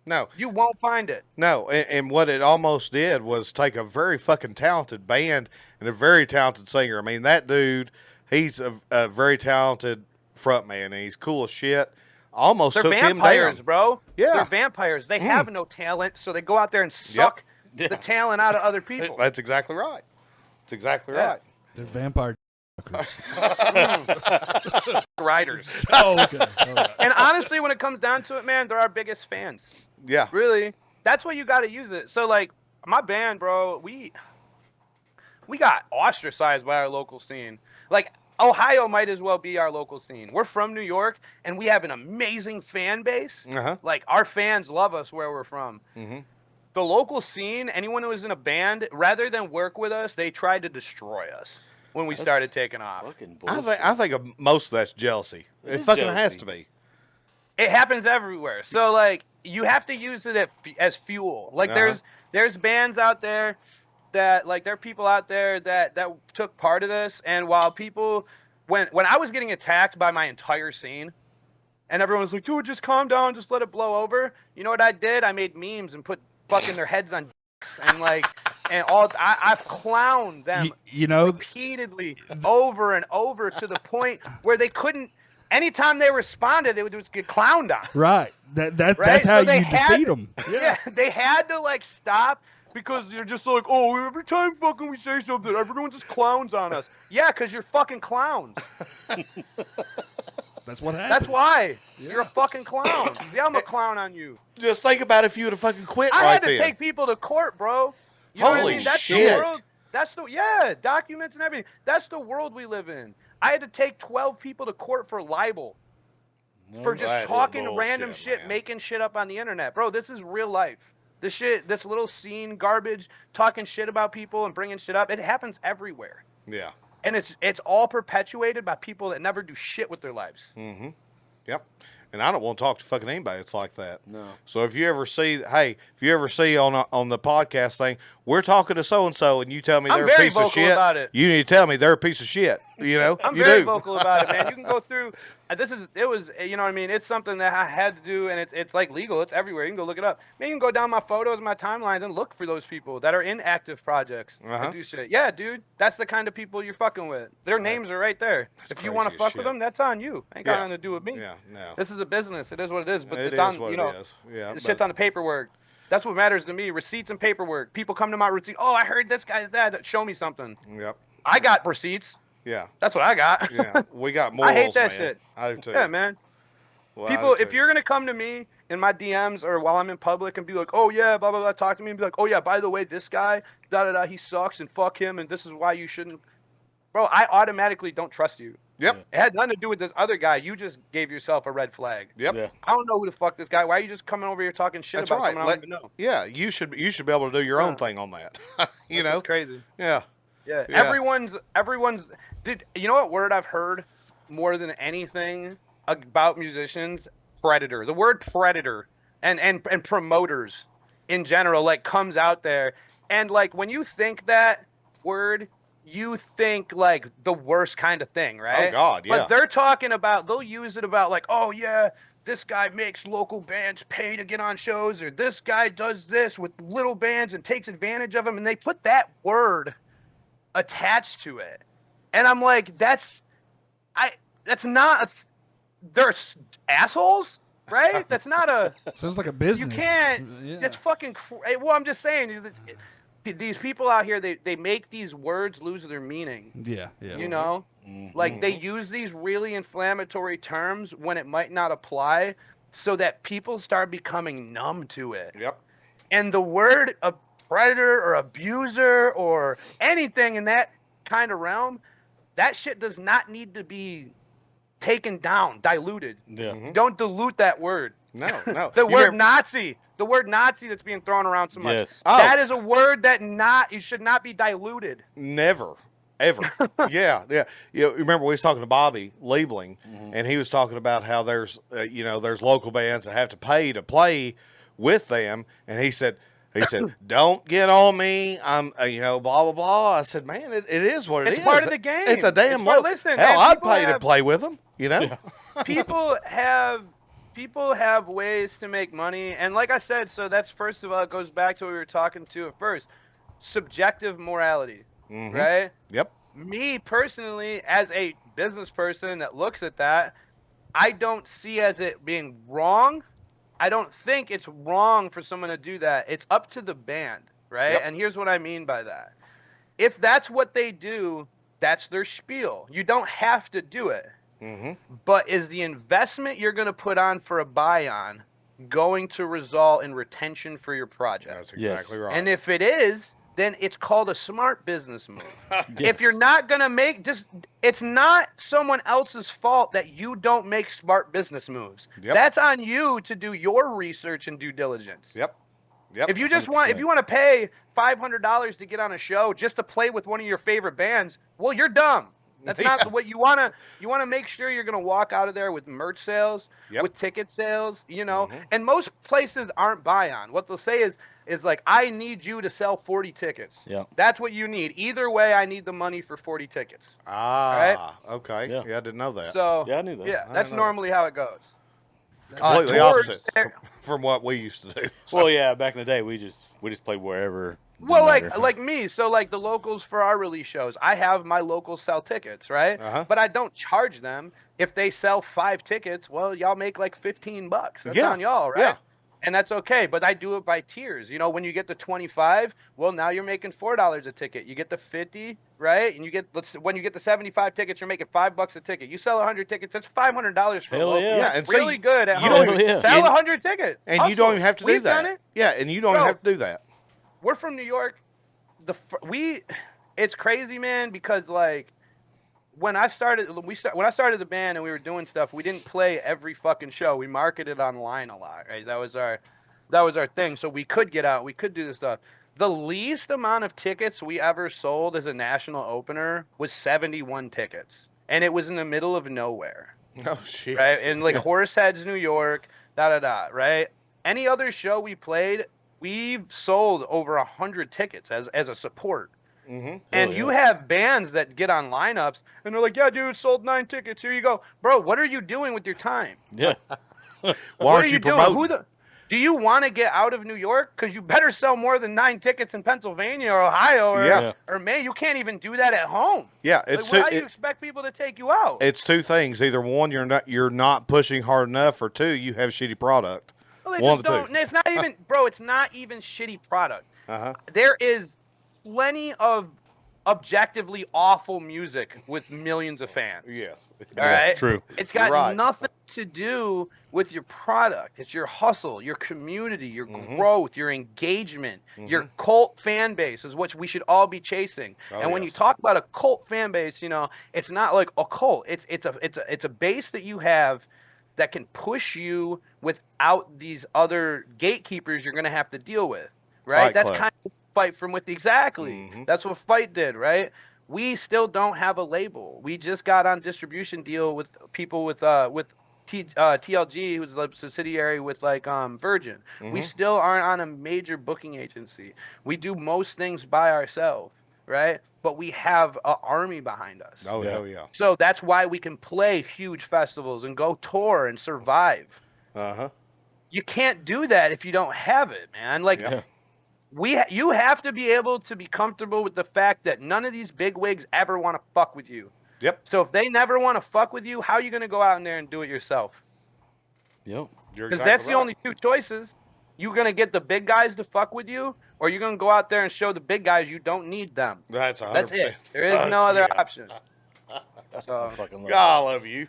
Speaker 3: No.
Speaker 4: You won't find it.
Speaker 3: No, and what it almost did was take a very fucking talented band and a very talented singer. I mean, that dude, he's a very talented frontman, and he's cool as shit. Almost
Speaker 4: They're
Speaker 3: took him
Speaker 4: vampires,
Speaker 3: down.
Speaker 4: bro.
Speaker 3: Yeah.
Speaker 4: They're vampires. They have no talent, so they go out there and suck the talent out of other people.
Speaker 3: That's exactly right. That's exactly
Speaker 4: Yeah.
Speaker 3: right.
Speaker 1: They're vampire fuckers.
Speaker 4: Writers.
Speaker 1: Oh, okay. All right.
Speaker 4: And honestly, when it comes down to it, man, they're our biggest fans.
Speaker 3: Yeah.
Speaker 4: Really, that's why you got to use it. So like my band, bro, we got ostracized by our local scene. Like Ohio might as well be our local scene. We're from New York, and we have an amazing fan base. Like our fans love us where we're from. The local scene, anyone who was in a band, rather than work with us, they tried to destroy us when we started taking off.
Speaker 2: Fucking
Speaker 3: I
Speaker 2: bullshit.
Speaker 3: think most of that's jealousy. It
Speaker 2: is
Speaker 3: fucking
Speaker 2: jealousy.
Speaker 3: has to be.
Speaker 4: It happens everywhere. So like you have to use it as fuel. Like there's bands out there that like there are people out there that took part of this, and while people when I was getting attacked by my entire scene and everyone's like, dude, just calm down, just let it blow over. You know what I did? I made memes and put fucking their heads on dicks, and like and I've clowned them
Speaker 1: You know,
Speaker 4: repeatedly over and over to the point where they couldn't. Anytime they responded, they would just get clowned on.
Speaker 1: right? That's
Speaker 4: Right?
Speaker 1: how
Speaker 4: So they
Speaker 1: you
Speaker 4: had-
Speaker 1: defeat them.
Speaker 4: Yeah, they had to like stop because they're just like, oh, every time fucking we say something, everyone just clowns on us. Yeah, because you're fucking clowns.
Speaker 1: That's what happens.
Speaker 4: That's why. You're a fucking clown. Yeah, I'm a clown on you.
Speaker 3: Just think about if you would have fucking quit
Speaker 4: I
Speaker 3: right
Speaker 4: had to
Speaker 3: then.
Speaker 4: take people to court, bro. You know what I
Speaker 3: Holy
Speaker 4: mean? That's
Speaker 3: shit.
Speaker 4: the world. That's the documents and everything. That's the world we live in. I had to take 12 people to court for libel. For just
Speaker 3: That's
Speaker 4: talking
Speaker 3: bullshit,
Speaker 4: random shit,
Speaker 3: man.
Speaker 4: making shit up on the internet. Bro, this is real life. This little scene garbage, talking shit about people and bringing shit up, it happens everywhere.
Speaker 3: Yeah.
Speaker 4: And it's all perpetuated by people that never do shit with their lives.
Speaker 3: Mm-hmm. Yep. And I don't want to talk to fucking anybody that's like that.
Speaker 2: No.
Speaker 3: So if you ever see on the podcast thing, we're talking to so and so, and you tell me
Speaker 4: I'm
Speaker 3: they're a
Speaker 4: very
Speaker 3: piece of
Speaker 4: vocal
Speaker 3: shit,
Speaker 4: about it.
Speaker 3: you need to tell me they're a piece of shit. You know,
Speaker 4: I'm
Speaker 3: you
Speaker 4: very
Speaker 3: do.
Speaker 4: vocal about it, man. You can go through. It was, you know what I mean? It's something that I had to do, and it's like legal. It's everywhere. You can go look it up. Man, you can go down my photos, my timelines, and look for those people that are in active projects
Speaker 3: Uh-huh.
Speaker 4: that do shit. Yeah, dude, that's the kind of people you're fucking with. Their names are right there. If you want to
Speaker 3: crazy as
Speaker 4: fuck
Speaker 3: shit.
Speaker 4: with them, that's on you. Ain't got
Speaker 3: Yeah.
Speaker 4: nothing to do with me.
Speaker 3: Yeah, no.
Speaker 4: This is a business. It is what it is. But
Speaker 3: It
Speaker 4: it's
Speaker 3: is
Speaker 4: on,
Speaker 3: what
Speaker 4: you know,
Speaker 3: it is. Yeah,
Speaker 4: the
Speaker 3: but-
Speaker 4: shit's on the paperwork. That's what matters to me. Receipts and paperwork. People come to my receipt. Oh, I heard this guy's that. Show me something.
Speaker 3: Yep.
Speaker 4: I got receipts.
Speaker 3: Yeah.
Speaker 4: That's what I got.
Speaker 3: Yeah. We got morals,
Speaker 4: I hate that
Speaker 3: man.
Speaker 4: shit.
Speaker 3: I do too.
Speaker 4: Yeah, man.
Speaker 3: Well, I
Speaker 4: People,
Speaker 3: do
Speaker 4: if
Speaker 3: too.
Speaker 4: you're gonna come to me in my DMs or while I'm in public and be like, oh yeah, blah blah blah, talk to me and be like, oh yeah, by the way, this guy, da da da, he sucks and fuck him and this is why you shouldn't. Bro, I automatically don't trust you.
Speaker 3: Yep.
Speaker 4: It had nothing to do with this other guy. You just gave yourself a red flag.
Speaker 3: Yep.
Speaker 2: Yeah.
Speaker 4: I don't know who the fuck this guy. Why are you just coming over here talking shit
Speaker 3: That's
Speaker 4: about
Speaker 3: right.
Speaker 4: someone I don't even know?
Speaker 3: Yeah, you should be able to do your own thing on that. you know.
Speaker 4: It's crazy.
Speaker 3: Yeah.
Speaker 4: Yeah.
Speaker 3: Yeah.
Speaker 4: Everyone's. Dude, you know what word I've heard more than anything about musicians? Predator. The word predator and promoters in general like comes out there, and like when you think that word, you think like the worst kind of thing, right?
Speaker 3: Oh God, yeah.
Speaker 4: But they're talking about, they'll use it about like, oh yeah, this guy makes local bands pay to get on shows, or this guy does this with little bands and takes advantage of them, and they put that word attached to it. And I'm like, that's not they're assholes, right? That's not a
Speaker 1: Sounds like a business.
Speaker 4: you can't.
Speaker 1: Yeah.
Speaker 4: That's fucking. Well, I'm just saying, these people out here, they make these words lose their meaning.
Speaker 1: Yeah. Yeah.
Speaker 4: You know, like they use these really inflammatory terms when it might not apply, so that people start becoming numb to it.
Speaker 3: Yep.
Speaker 4: And the word a predator or abuser or anything in that kind of realm, that shit does not need to be taken down, diluted.
Speaker 2: Yeah.
Speaker 4: Don't dilute that word.
Speaker 3: No, no.
Speaker 4: The
Speaker 3: You
Speaker 4: word
Speaker 3: remember-
Speaker 4: Nazi, the word Nazi that's being thrown around so much.
Speaker 2: Yes.
Speaker 3: Oh.
Speaker 4: That is a word that it should not be diluted.
Speaker 3: Never, ever. Yeah, yeah. You remember we was talking to Bobby labeling, and he was talking about how there's there's local bands that have to pay to play with them, and he said, don't get on me. I'm blah blah blah. I said, man, it is what it is.
Speaker 4: It's part of the game.
Speaker 3: It's a damn
Speaker 4: It's part-
Speaker 3: local.
Speaker 4: listen,
Speaker 3: Hell,
Speaker 4: man,
Speaker 3: I'd
Speaker 4: people
Speaker 3: pay to
Speaker 4: have-
Speaker 3: play with them. You know.
Speaker 4: people have ways to make money, and like I said, so that's, first of all, it goes back to what we were talking to at first, subjective morality, right?
Speaker 3: Yep.
Speaker 4: Me personally, as a business person that looks at that, I don't see as it being wrong. I don't think it's wrong for someone to do that. It's up to the band, right?
Speaker 3: Yep.
Speaker 4: And here's what I mean by that. If that's what they do, that's their spiel. You don't have to do it. But is the investment you're going to put on for a buy-on going to result in retention for your project?
Speaker 3: That's exactly right.
Speaker 4: And if it is, then it's called a smart business move. If
Speaker 2: Yes.
Speaker 4: you're not going to make it's not someone else's fault that you don't make smart business moves.
Speaker 3: Yep.
Speaker 4: That's on you to do your research and due diligence.
Speaker 3: Yep. Yep.
Speaker 4: If you just want, if you want to pay $500 to get on a show just to play with one of your favorite bands, well, you're dumb. That's not what you want to. You want to make sure you're going to walk out of there with merch sales,
Speaker 3: Yep.
Speaker 4: with ticket sales, And most places aren't buy-on. What they'll say is like, I need you to sell 40 tickets.
Speaker 2: Yeah.
Speaker 4: That's what you need. Either way, I need the money for 40 tickets.
Speaker 3: Okay.
Speaker 2: Yeah.
Speaker 3: Yeah, I didn't know that.
Speaker 4: So
Speaker 2: Yeah, I knew that.
Speaker 4: Yeah,
Speaker 3: I
Speaker 4: that's
Speaker 3: didn't know
Speaker 4: normally how it goes.
Speaker 3: Completely
Speaker 4: tours
Speaker 3: opposite
Speaker 4: there-
Speaker 3: from what we used to do.
Speaker 2: Well, yeah. Back in the day, we just played wherever
Speaker 4: Well,
Speaker 2: matter.
Speaker 4: like me, so like the locals for our release shows, I have my locals sell tickets, right? But I don't charge them. If they sell 5 tickets, well, y'all make like $15. That's
Speaker 3: Yeah,
Speaker 4: on y'all, right?
Speaker 3: yeah.
Speaker 4: And that's okay. But I do it by tiers. You know, when you get to 25, well, now you're making $4 a ticket. You get the 50, right? And you get when you get the 75 tickets, you're making $5 a ticket. You sell 100 tickets, that's $500 for
Speaker 2: Hell
Speaker 4: local.
Speaker 2: yeah.
Speaker 3: Yeah,
Speaker 4: That's
Speaker 3: and so
Speaker 4: really good at
Speaker 3: you
Speaker 4: home.
Speaker 3: don't
Speaker 2: even-
Speaker 4: Sell
Speaker 3: and-
Speaker 4: 100 tickets.
Speaker 3: And you
Speaker 4: Hustle
Speaker 3: don't
Speaker 4: it.
Speaker 3: even have to do
Speaker 4: We've
Speaker 3: that.
Speaker 4: done it.
Speaker 3: Yeah, and you don't
Speaker 4: Bro,
Speaker 3: even have to do that.
Speaker 4: We're from New York. It's crazy, man, because like when I started the band and we were doing stuff, we didn't play every fucking show. We marketed online a lot, right? That was our thing. So we could get out, we could do this stuff. The least amount of tickets we ever sold as a national opener was 71 tickets, and it was in the middle of nowhere,
Speaker 3: Oh shit.
Speaker 4: right? In like Horseheads, New York, right? Any other show we played, we've sold over 100 tickets as a support.
Speaker 3: Mm-hmm.
Speaker 4: And
Speaker 2: yeah.
Speaker 4: you have bands that get on lineups and they're like, yeah, dude, sold 9 tickets. Here you go. Bro, what are you doing with your time?
Speaker 2: Yeah.
Speaker 3: Why
Speaker 4: What
Speaker 3: aren't
Speaker 4: are
Speaker 3: you
Speaker 4: you doing?
Speaker 3: promoting?
Speaker 4: Do you want to get out of New York? Because you better sell more than 9 tickets in Pennsylvania or Ohio
Speaker 3: Yeah.
Speaker 4: or Maine. You can't even do that at home.
Speaker 3: Yeah,
Speaker 4: Like,
Speaker 3: it's
Speaker 4: how do you expect people to take you out?
Speaker 3: it's two things. Either one, you're not pushing hard enough, or two, you have shitty product.
Speaker 4: Well, they
Speaker 3: One
Speaker 4: just
Speaker 3: of the
Speaker 4: don't.
Speaker 3: two.
Speaker 4: It's not even, bro, it's not even shitty product.
Speaker 3: Uh-huh.
Speaker 4: There is plenty of objectively awful music with millions of fans.
Speaker 3: Yes.
Speaker 4: All right.
Speaker 2: True.
Speaker 4: It's got
Speaker 3: You're right.
Speaker 4: nothing to do with your product. It's your hustle, your community, your
Speaker 3: Mm-hmm.
Speaker 4: growth, your engagement, your cult fan base is what we should all be chasing.
Speaker 3: Oh,
Speaker 4: and when you
Speaker 3: yes.
Speaker 4: talk about a cult fan base, you know, it's not like a cult. It's a base that you have that can push you without these other gatekeepers you're going to have to deal with. Right?
Speaker 3: Fight
Speaker 4: That's
Speaker 3: Club.
Speaker 4: kind of Fight from with exactly.
Speaker 3: Mhm.
Speaker 4: That's what Fight did, right? We still don't have a label. We just got on distribution deal with people with TLG, who's a subsidiary with like Virgin. We still aren't on a major booking agency. We do most things by ourselves, right? But we have an army behind us.
Speaker 3: Oh,
Speaker 2: Yeah.
Speaker 3: hell yeah.
Speaker 4: So that's why we can play huge festivals and go tour and survive.
Speaker 3: Uh-huh.
Speaker 4: You can't do that if you don't have it, man. Like
Speaker 3: Yeah.
Speaker 4: you have to be able to be comfortable with the fact that none of these big wigs ever want to fuck with you.
Speaker 3: Yep.
Speaker 4: So if they never want to fuck with you, how are you going to go out in there and do it yourself?
Speaker 2: Yep.
Speaker 3: You're
Speaker 4: Because
Speaker 3: exactly
Speaker 4: that's the
Speaker 3: right.
Speaker 4: only two choices. You're going to get the big guys to fuck with you, or you're going to go out there and show the big guys you don't need them.
Speaker 3: That's 100%.
Speaker 4: That's it. There is no other option. So
Speaker 2: Fucking love
Speaker 3: God, I love you.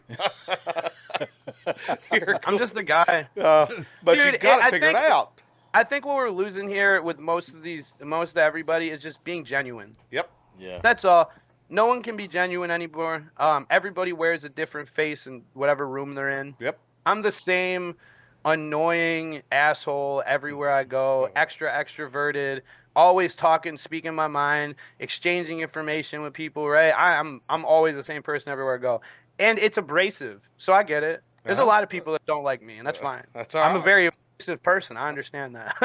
Speaker 3: You're
Speaker 4: I'm just a guy.
Speaker 3: but you
Speaker 4: Dude,
Speaker 3: got
Speaker 4: I
Speaker 3: to figure it
Speaker 4: think-
Speaker 3: out.
Speaker 4: I think what we're losing here with most of everybody is just being genuine.
Speaker 3: Yep.
Speaker 2: Yeah.
Speaker 4: That's all. No one can be genuine anymore. Everybody wears a different face in whatever room they're in.
Speaker 3: Yep.
Speaker 4: I'm the same annoying asshole everywhere I go, extra extroverted, always talking, speaking my mind, exchanging information with people, right? I'm always the same person everywhere I go. And it's abrasive. So I get it. There's a lot of people that don't like me, and that's fine.
Speaker 3: That's all
Speaker 4: I'm a
Speaker 3: right.
Speaker 4: very abrasive person. I understand that.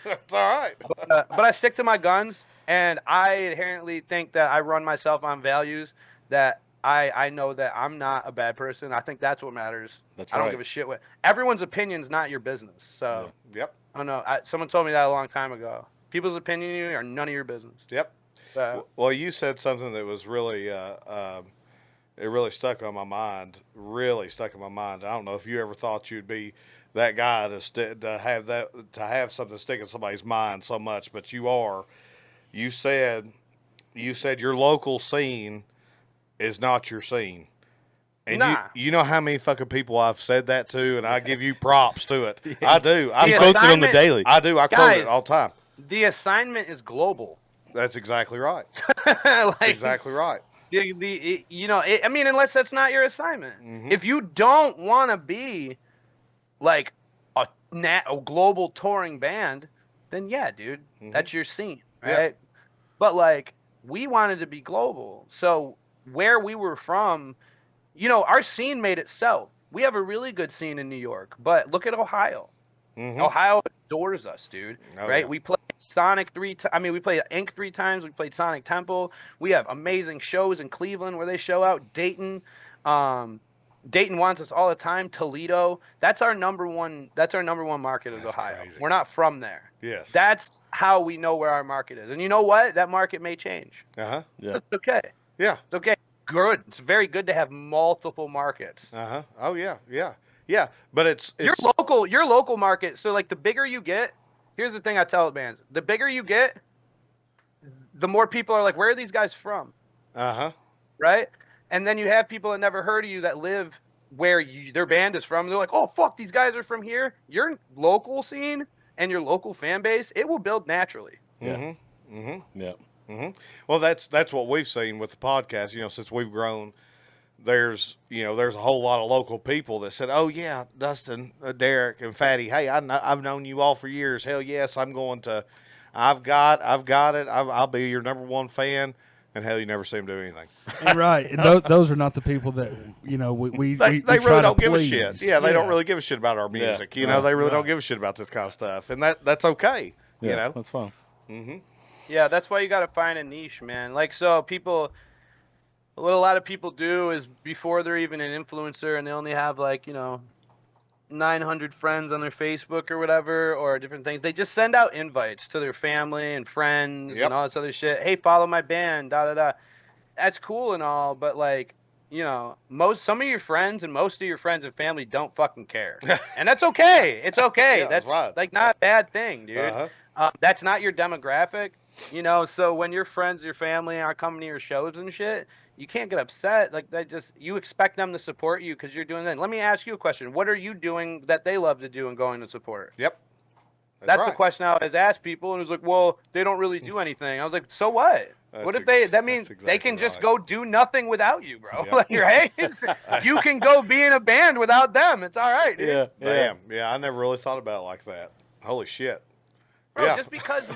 Speaker 3: That's all right.
Speaker 4: But I stick to my guns, and I inherently think that I run myself on values that I know that I'm not a bad person. I think that's what matters.
Speaker 2: That's
Speaker 4: I don't
Speaker 2: right.
Speaker 4: give a shit what everyone's opinion's not your business. So
Speaker 3: Yep.
Speaker 4: I don't know. Someone told me that a long time ago. People's opinion of you are none of your business.
Speaker 3: Yep.
Speaker 4: So,
Speaker 3: Well, you said something that was really, it really stuck on my mind. Really stuck in my mind. I don't know if you ever thought you'd be that guy to have something stick in somebody's mind so much, but you are. You said your local scene is not your scene. And
Speaker 4: Nah.
Speaker 3: you know how many fucking people I've said that to, and I give you props to it. I do. I
Speaker 2: He
Speaker 4: The
Speaker 3: quote
Speaker 2: quotes it on the
Speaker 4: assignment-
Speaker 2: daily.
Speaker 3: I do. I quote
Speaker 4: Guys.
Speaker 3: it all the time.
Speaker 4: the assignment is global.
Speaker 3: That's exactly right.
Speaker 4: Like,
Speaker 3: That's exactly right.
Speaker 4: I mean, unless that's not your assignment.
Speaker 3: Mhm.
Speaker 4: If you don't want to be like a global touring band, then yeah, dude,
Speaker 3: Mhm.
Speaker 4: that's your scene,
Speaker 3: Yeah.
Speaker 4: right? But like, we wanted to be global, so where we were from, our scene made itself. We have a really good scene in New York, but look at Ohio.
Speaker 3: Mhm.
Speaker 4: Ohio adores us, dude.
Speaker 3: Oh,
Speaker 4: right?
Speaker 3: yeah.
Speaker 4: We played Sonic we played Inc. 3 times. We played Sonic Temple. We have amazing shows in Cleveland where they show out. Dayton wants us all the time. Toledo. That's our number one market is
Speaker 3: That's
Speaker 4: Ohio.
Speaker 3: crazy.
Speaker 4: We're not from there.
Speaker 3: Yes.
Speaker 4: That's how we know where our market is. And you know what? That market may change.
Speaker 3: Uh-huh.
Speaker 2: Yeah.
Speaker 4: It's okay.
Speaker 3: Yeah.
Speaker 4: It's okay. Good. It's very good to have multiple markets.
Speaker 3: Uh-huh. Oh yeah. Yeah. Yeah. But it's
Speaker 4: Your local market. So like the bigger you get, here's the thing I tell bands. The bigger you get, the more people are like, where are these guys from?
Speaker 3: uh-huh.
Speaker 4: Right? And then you have people that never heard of you that live where their band is from. They're like, oh, fuck, these guys are from here. Your local scene and your local fan base, it will build naturally.
Speaker 2: Yeah.
Speaker 3: Mm-hmm. Mm-hmm.
Speaker 2: Yeah.
Speaker 3: Mm-hmm. Well, that's what we've seen with the podcast. Since we've grown, there's a whole lot of local people that said, "Oh yeah, Dustin, Derek, and Fatty. Hey, I've known you all for years. Hell yes, I'm going to. I've got it. I'll be your number one fan." And hell, you never see them do anything.
Speaker 1: Right, and those are not the people that we
Speaker 3: They
Speaker 1: try
Speaker 3: really
Speaker 1: to
Speaker 3: don't give a
Speaker 1: please.
Speaker 3: shit. Yeah, they don't really give a shit about our music. They really don't give a shit about this kind of stuff, and that's okay.
Speaker 2: Yeah. That's fine.
Speaker 3: Mm-hmm.
Speaker 4: Yeah, that's why you got to find a niche, man. Like, so what a lot of people do is before they're even an influencer and they only have 900 friends on their Facebook or whatever, or different things, they just send out invites to their family and friends and all this other shit. Hey, follow my band, da da da. That's cool and all, but some of your friends and most of your friends and family don't fucking care, and that's okay. It's okay.
Speaker 3: Yeah, that's right.
Speaker 4: Not a bad thing, dude.
Speaker 3: Uh-huh.
Speaker 4: That's not your demographic, So when your friends, your family are coming to your shows and shit, you can't get upset. Like you expect them to support you because you're doing that. Let me ask you a question. What are you doing that they love to do and going to support?
Speaker 3: Yep.
Speaker 4: That's
Speaker 3: right.
Speaker 4: the question I always ask people, and it was like, well, they don't really do anything. I was like, so what? What if that means they can just go do nothing without you, bro?
Speaker 3: Yep.
Speaker 4: Right? You can go be in a band without them. It's all right, dude.
Speaker 2: Yeah.
Speaker 3: Damn. Yeah, I never really thought about it like that. Holy shit.
Speaker 4: Bro,
Speaker 3: Yeah.
Speaker 4: just because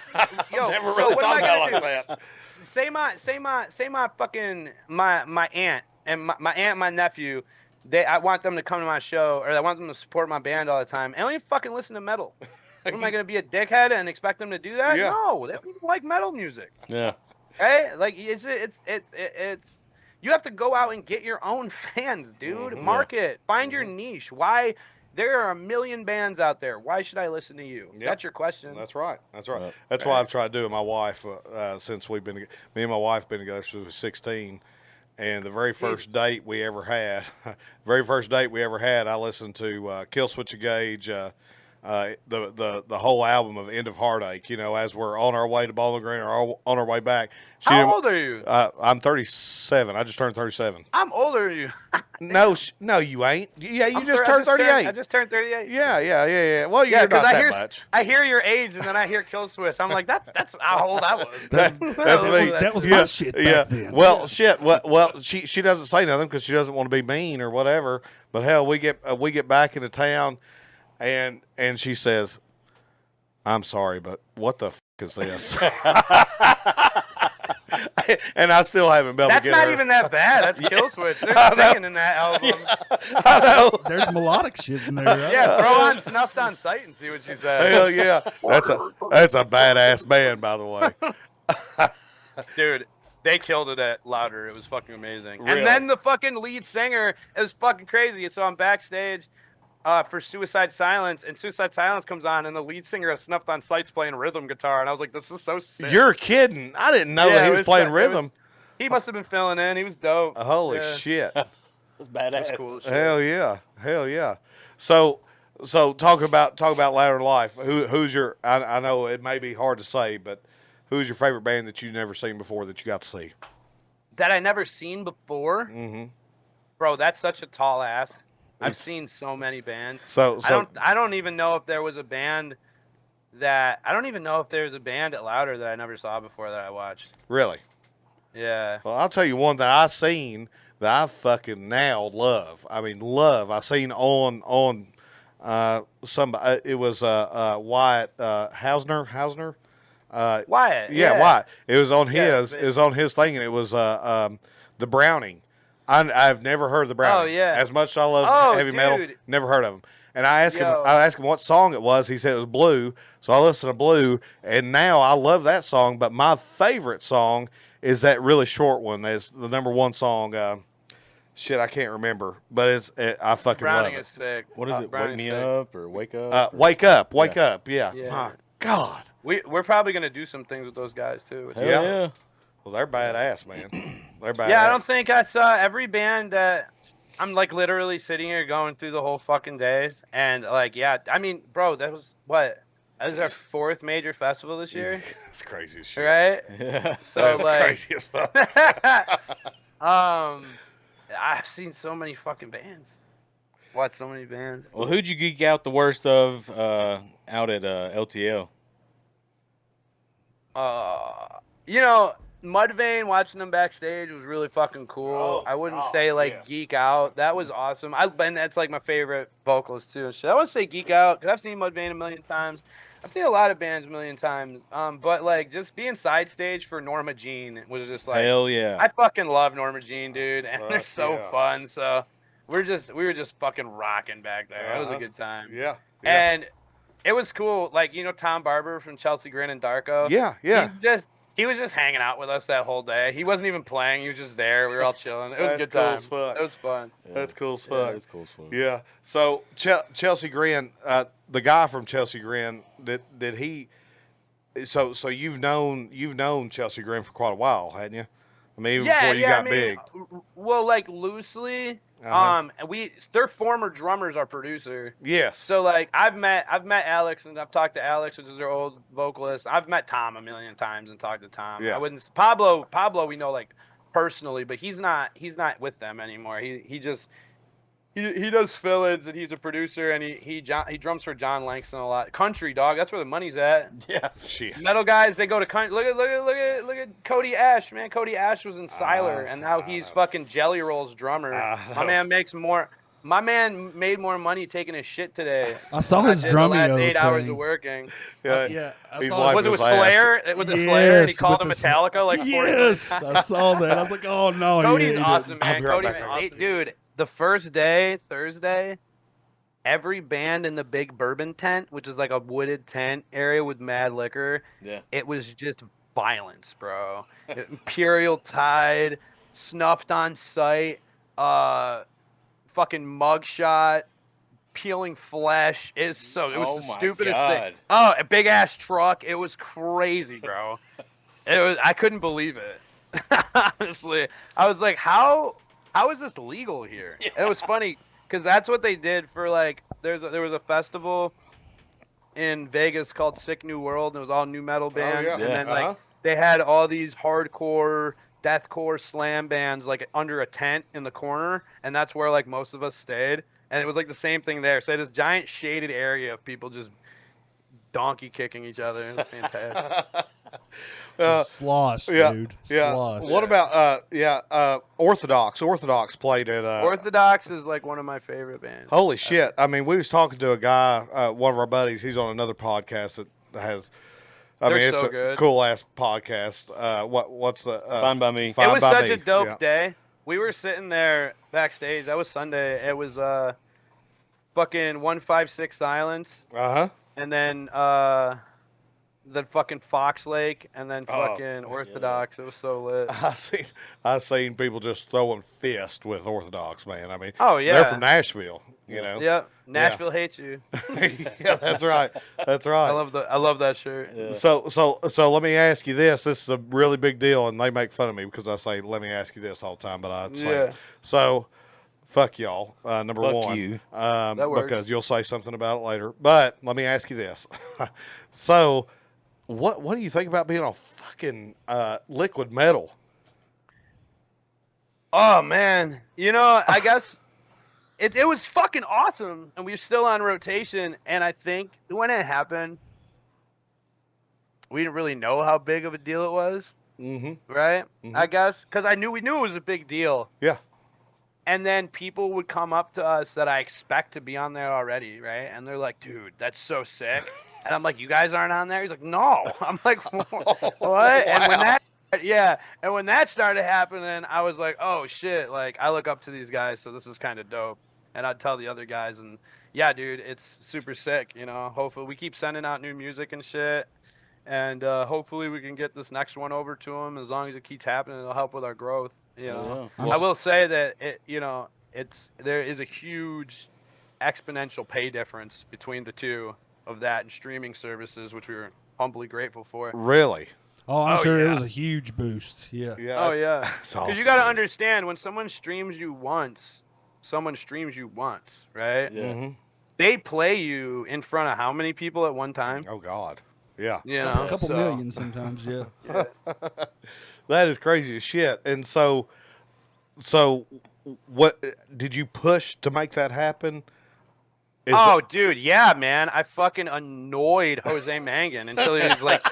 Speaker 3: Never really thought about it like that.
Speaker 4: Say my fucking my aunt and my aunt and my nephew, I want them to come to my show, or I want them to support my band all the time. And I only fucking listen to metal. What, am I gonna be a dickhead and expect them to do that?
Speaker 3: Yeah.
Speaker 4: No, they don't even like metal music.
Speaker 2: Yeah.
Speaker 4: Right? Like it's you have to go out and get your own fans, dude.
Speaker 3: Mhm.
Speaker 4: Market, find your niche. Why? There are a million bands out there. Why should I listen to you?
Speaker 3: Yep.
Speaker 4: That's your question.
Speaker 3: That's right. That's right.
Speaker 2: Right.
Speaker 3: That's why I've tried to do with my wife since me and my wife been together since we were 16. And the very first date we ever had, I listened to Kill Switch Engage, the whole album of End of Heartache. As we're on our way to Bowling Green or on our way back.
Speaker 4: How old are you?
Speaker 3: I'm 37. I just turned 37.
Speaker 4: I'm older than you.
Speaker 3: No, you ain't. Yeah, you just turned 38.
Speaker 4: I just turned 38.
Speaker 3: Yeah. Well, you're
Speaker 4: Yeah,
Speaker 3: not
Speaker 4: because
Speaker 3: that much.
Speaker 4: I hear your age, and then I hear Kill Switch. I'm like, that's how old I was.
Speaker 3: That's me.
Speaker 1: That was my shit back then.
Speaker 3: Well, shit. Well, she doesn't say nothing because she doesn't want to be mean or whatever. But hell, we get back into town, and she says, "I'm sorry, but what the is this?" And I still haven't been able to get her.
Speaker 4: That's not even that bad. That's Kill Switch. They're singing in that album.
Speaker 3: I know.
Speaker 1: There's melodic shit in there. Right?
Speaker 4: Yeah, throw on Snuffed on Sight and see what she says.
Speaker 3: Hell yeah. That's a badass band, by the way.
Speaker 4: Dude, they killed it at Louder. It was fucking amazing.
Speaker 3: Really?
Speaker 4: And then the fucking lead singer, it was fucking crazy. So I'm backstage for Suicide Silence, and Suicide Silence comes on, and the lead singer of Snuffed on Sight's playing rhythm guitar, and I was like, this is so sick.
Speaker 3: You're kidding. I didn't know that he was playing rhythm.
Speaker 4: He must have been filling in. He was dope.
Speaker 3: Holy
Speaker 4: Yeah.
Speaker 3: shit.
Speaker 2: That's badass.
Speaker 4: That's cool as shit.
Speaker 3: Hell yeah. So talk about Louder Life. Who's your? I know it may be hard to say, but who's your favorite band that you've never seen before that you got to see?
Speaker 4: That I never seen before?
Speaker 3: Mm-hmm.
Speaker 4: Bro, that's such a tall ask. I've seen so many bands.
Speaker 3: So
Speaker 4: I don't even know if there was a band at Louder that I never saw before that I watched.
Speaker 3: really.
Speaker 4: Yeah.
Speaker 3: Well, I'll tell you one that I seen that I fucking now love. I mean, love. I seen on somebody. It was Wyatt Hausner.
Speaker 4: Wyatt.
Speaker 3: Yeah, Wyatt. It was on
Speaker 4: Yeah,
Speaker 3: his. It was on his thing, and it was the Browning. I've never heard of the Browning.
Speaker 4: Oh, yeah.
Speaker 3: As much as I love heavy metal,
Speaker 4: dude.
Speaker 3: never heard of them. And I asked
Speaker 4: Yo.
Speaker 3: him what song it was. He said it was Blue. So I listened to Blue, and now I love that song. But my favorite song is that really short one. That's the number one song. Shit, I can't remember, but I fucking
Speaker 4: Browning
Speaker 3: love
Speaker 4: is sick.
Speaker 2: What is it? Wake
Speaker 4: Browning's
Speaker 2: me
Speaker 4: sick.
Speaker 2: up or wake up?
Speaker 3: it. Wake up. Yeah.
Speaker 4: Yeah.
Speaker 3: God.
Speaker 4: We're probably gonna do some things with those guys too.
Speaker 2: Hell
Speaker 3: Yeah.
Speaker 2: yeah.
Speaker 3: Well, they're badass, man. They're badass.
Speaker 4: Yeah, I don't think I saw every band that I'm like literally sitting here going through the whole fucking days and like yeah, I mean, bro, that was what? That was our 4th major festival this year,
Speaker 3: That's crazy as shit.
Speaker 4: right?
Speaker 2: Yeah.
Speaker 4: So
Speaker 3: That's
Speaker 4: like,
Speaker 3: crazy as fuck.
Speaker 4: I've seen so many fucking bands. Watched so many bands.
Speaker 2: Well, who'd you geek out the worst of out at LTL?
Speaker 4: You know, Mudvayne, watching them backstage was really fucking cool.
Speaker 3: Oh,
Speaker 4: I wouldn't
Speaker 3: God,
Speaker 4: say like
Speaker 3: yes.
Speaker 4: geek out. That was awesome. And that's like my favorite vocalist too. I wouldn't say geek out because I've seen Mudvayne a million times. I've seen a lot of bands a million times. But like just being side stage for Norma Jean was just like
Speaker 2: Hell yeah.
Speaker 4: I fucking love Norma Jean, dude, and they're
Speaker 3: Fuck
Speaker 4: so
Speaker 3: yeah.
Speaker 4: fun. So we were just fucking rocking back there. It was a
Speaker 3: Uh-huh.
Speaker 4: good time.
Speaker 3: Yeah.
Speaker 4: And it was cool. Like, you know, Tom Barber from Chelsea Grin and Darko.
Speaker 3: Yeah.
Speaker 4: He was just hanging out with us that whole day. He wasn't even playing. He was just there. We were all chilling. It was a
Speaker 3: That's
Speaker 4: good
Speaker 3: cool
Speaker 4: time.
Speaker 3: as fuck.
Speaker 4: It was fun.
Speaker 3: That's cool as
Speaker 2: Yeah,
Speaker 3: fuck.
Speaker 2: that's cool as fuck.
Speaker 3: Yeah. So Chelsea Grin, the guy from Chelsea Grin, did he? So you've known Chelsea Grin for quite a while, hadn't you? I mean, even before you got big.
Speaker 4: Well, like loosely.
Speaker 3: Uh-huh.
Speaker 4: And their former drummer's our producer.
Speaker 3: Yes.
Speaker 4: So like I've met Alex and I've talked to Alex, which is their old vocalist. I've met Tom a million times and talked to Tom.
Speaker 3: Yeah.
Speaker 4: I wouldn't Pablo we know like personally, but he's not with them anymore. He does fill-ins and he's a producer and he drums for John Langston a lot. Country dog, that's where the money's at.
Speaker 2: Yeah.
Speaker 3: Shit.
Speaker 4: Metal guys, they go to country. Look at Cody Ash, man. Cody Ash was in Siler and now he's fucking Jelly Roll's drummer. My man made more money taking his shit today.
Speaker 1: I saw his
Speaker 4: did
Speaker 1: drumming
Speaker 4: the last
Speaker 1: over
Speaker 4: 8 hours
Speaker 1: thing.
Speaker 4: of working.
Speaker 1: Yeah, I
Speaker 3: He's
Speaker 1: saw
Speaker 3: wiping
Speaker 4: Was it with
Speaker 3: his ass.
Speaker 4: Slayer? Was it Slayer? And he
Speaker 1: Yes,
Speaker 4: called
Speaker 1: with
Speaker 4: him
Speaker 1: the
Speaker 4: Metallica like 40
Speaker 1: Yes,
Speaker 4: times.
Speaker 1: I saw that. I was like, oh no,
Speaker 4: Cody's
Speaker 1: he
Speaker 4: awesome,
Speaker 3: I'll
Speaker 4: man.
Speaker 3: be right
Speaker 4: Cody,
Speaker 3: back.
Speaker 4: hey, dude, the first day, Thursday, every band in the big bourbon tent, which is like a wooded tent area with mad liquor,
Speaker 2: Yeah.
Speaker 4: it was just violence, bro. Imperial Tide, snuffed on sight, fucking mugshot, peeling flesh. It was
Speaker 2: Oh
Speaker 4: the
Speaker 2: my
Speaker 4: stupidest
Speaker 2: God.
Speaker 4: thing. Oh, a big ass truck. It was crazy, bro. I couldn't believe it. Honestly, I was like, how is this legal here?
Speaker 2: Yeah.
Speaker 4: And it was funny because that's what they did for like there was a festival in Vegas called Sick New World. And it was all new metal bands,
Speaker 3: yeah.
Speaker 4: and
Speaker 2: Yeah.
Speaker 4: then like they had all these hardcore deathcore slam bands like under a tent in the corner, and that's where like most of us stayed. And it was like the same thing there. So this giant shaded area of people just donkey kicking each other. It was fantastic.
Speaker 1: slosh,
Speaker 3: Yeah.
Speaker 1: dude.
Speaker 3: Yeah.
Speaker 1: Slosh.
Speaker 3: What about Orthodox? Orthodox played at
Speaker 4: Orthodox is like one of my favorite bands.
Speaker 3: Holy shit! I mean, we was talking to a guy, one of our buddies. He's on another podcast that has.
Speaker 4: They're
Speaker 3: it's
Speaker 4: so
Speaker 3: a
Speaker 4: good.
Speaker 3: cool ass podcast. What's the
Speaker 2: Fine by me.
Speaker 3: Fine
Speaker 4: It was
Speaker 3: by
Speaker 4: such
Speaker 3: Me.
Speaker 4: a dope
Speaker 3: Yeah.
Speaker 4: day. We were sitting there backstage. That was Sunday. It was fucking 156 Silence,
Speaker 3: Uh-huh.
Speaker 4: and then the fucking Fox Lake, and then
Speaker 2: Oh,
Speaker 4: fucking Orthodox. It was so lit.
Speaker 3: I seen people just throwing fists with Orthodox, man. I mean,
Speaker 4: Oh yeah.
Speaker 3: they're from Nashville, you know.
Speaker 4: Yep. Nashville hates you.
Speaker 3: Yeah, that's right. That's right.
Speaker 4: I love that shirt.
Speaker 2: Yeah.
Speaker 3: So let me ask you this. This is a really big deal, and they make fun of me because I say, let me ask you this all the time, but I say it.
Speaker 4: Yeah.
Speaker 3: So, fuck y'all, number
Speaker 2: Fuck
Speaker 3: one.
Speaker 2: you.
Speaker 4: That works.
Speaker 3: Because you'll say something about it later. But let me ask you this. So, what do you think about being on fucking liquid metal?
Speaker 4: Oh man, you know, I guess it was fucking awesome, and we were still on rotation. And I think when it happened, we didn't really know how big of a deal it was,
Speaker 3: Mm-hmm.
Speaker 4: right?
Speaker 3: Mhm.
Speaker 4: I guess because we knew it was a big deal.
Speaker 3: Yeah.
Speaker 4: And then people would come up to us that I expect to be on there already, right? And they're like, "Dude, that's so sick." And I'm like, "You guys aren't on there?" He's like, "No." I'm like, "What?" And when that started happening, I was like, "Oh shit!" Like I look up to these guys, so this is kind of dope. And I'd tell the other guys, and yeah, dude, it's super sick. You know, hopefully we keep sending out new music and shit, and hopefully we can get this next one over to them. As long as it keeps happening, it'll help with our growth. You know,
Speaker 2: Yeah.
Speaker 4: I will say that there is a huge exponential pay difference between the two of that and streaming services, which we were humbly grateful for.
Speaker 3: Really?
Speaker 1: Oh, I'm
Speaker 4: Oh,
Speaker 1: sure
Speaker 4: yeah.
Speaker 1: it was a huge boost. Yeah.
Speaker 3: Yeah.
Speaker 4: Oh yeah,
Speaker 3: That's awesome,
Speaker 4: because you got to
Speaker 3: dude.
Speaker 4: understand when someone streams you once, right?
Speaker 2: Yeah.
Speaker 3: Mhm.
Speaker 4: They play you in front of how many people at one time?
Speaker 3: Oh God. Yeah.
Speaker 4: You
Speaker 1: A
Speaker 4: know,
Speaker 1: couple
Speaker 4: so-
Speaker 1: million sometimes. Yeah.
Speaker 4: Yeah.
Speaker 3: That is crazy as shit. And so what did you push to make that happen? Is
Speaker 4: Oh, dude, yeah, man. I fucking annoyed Jose Mangan until he was like,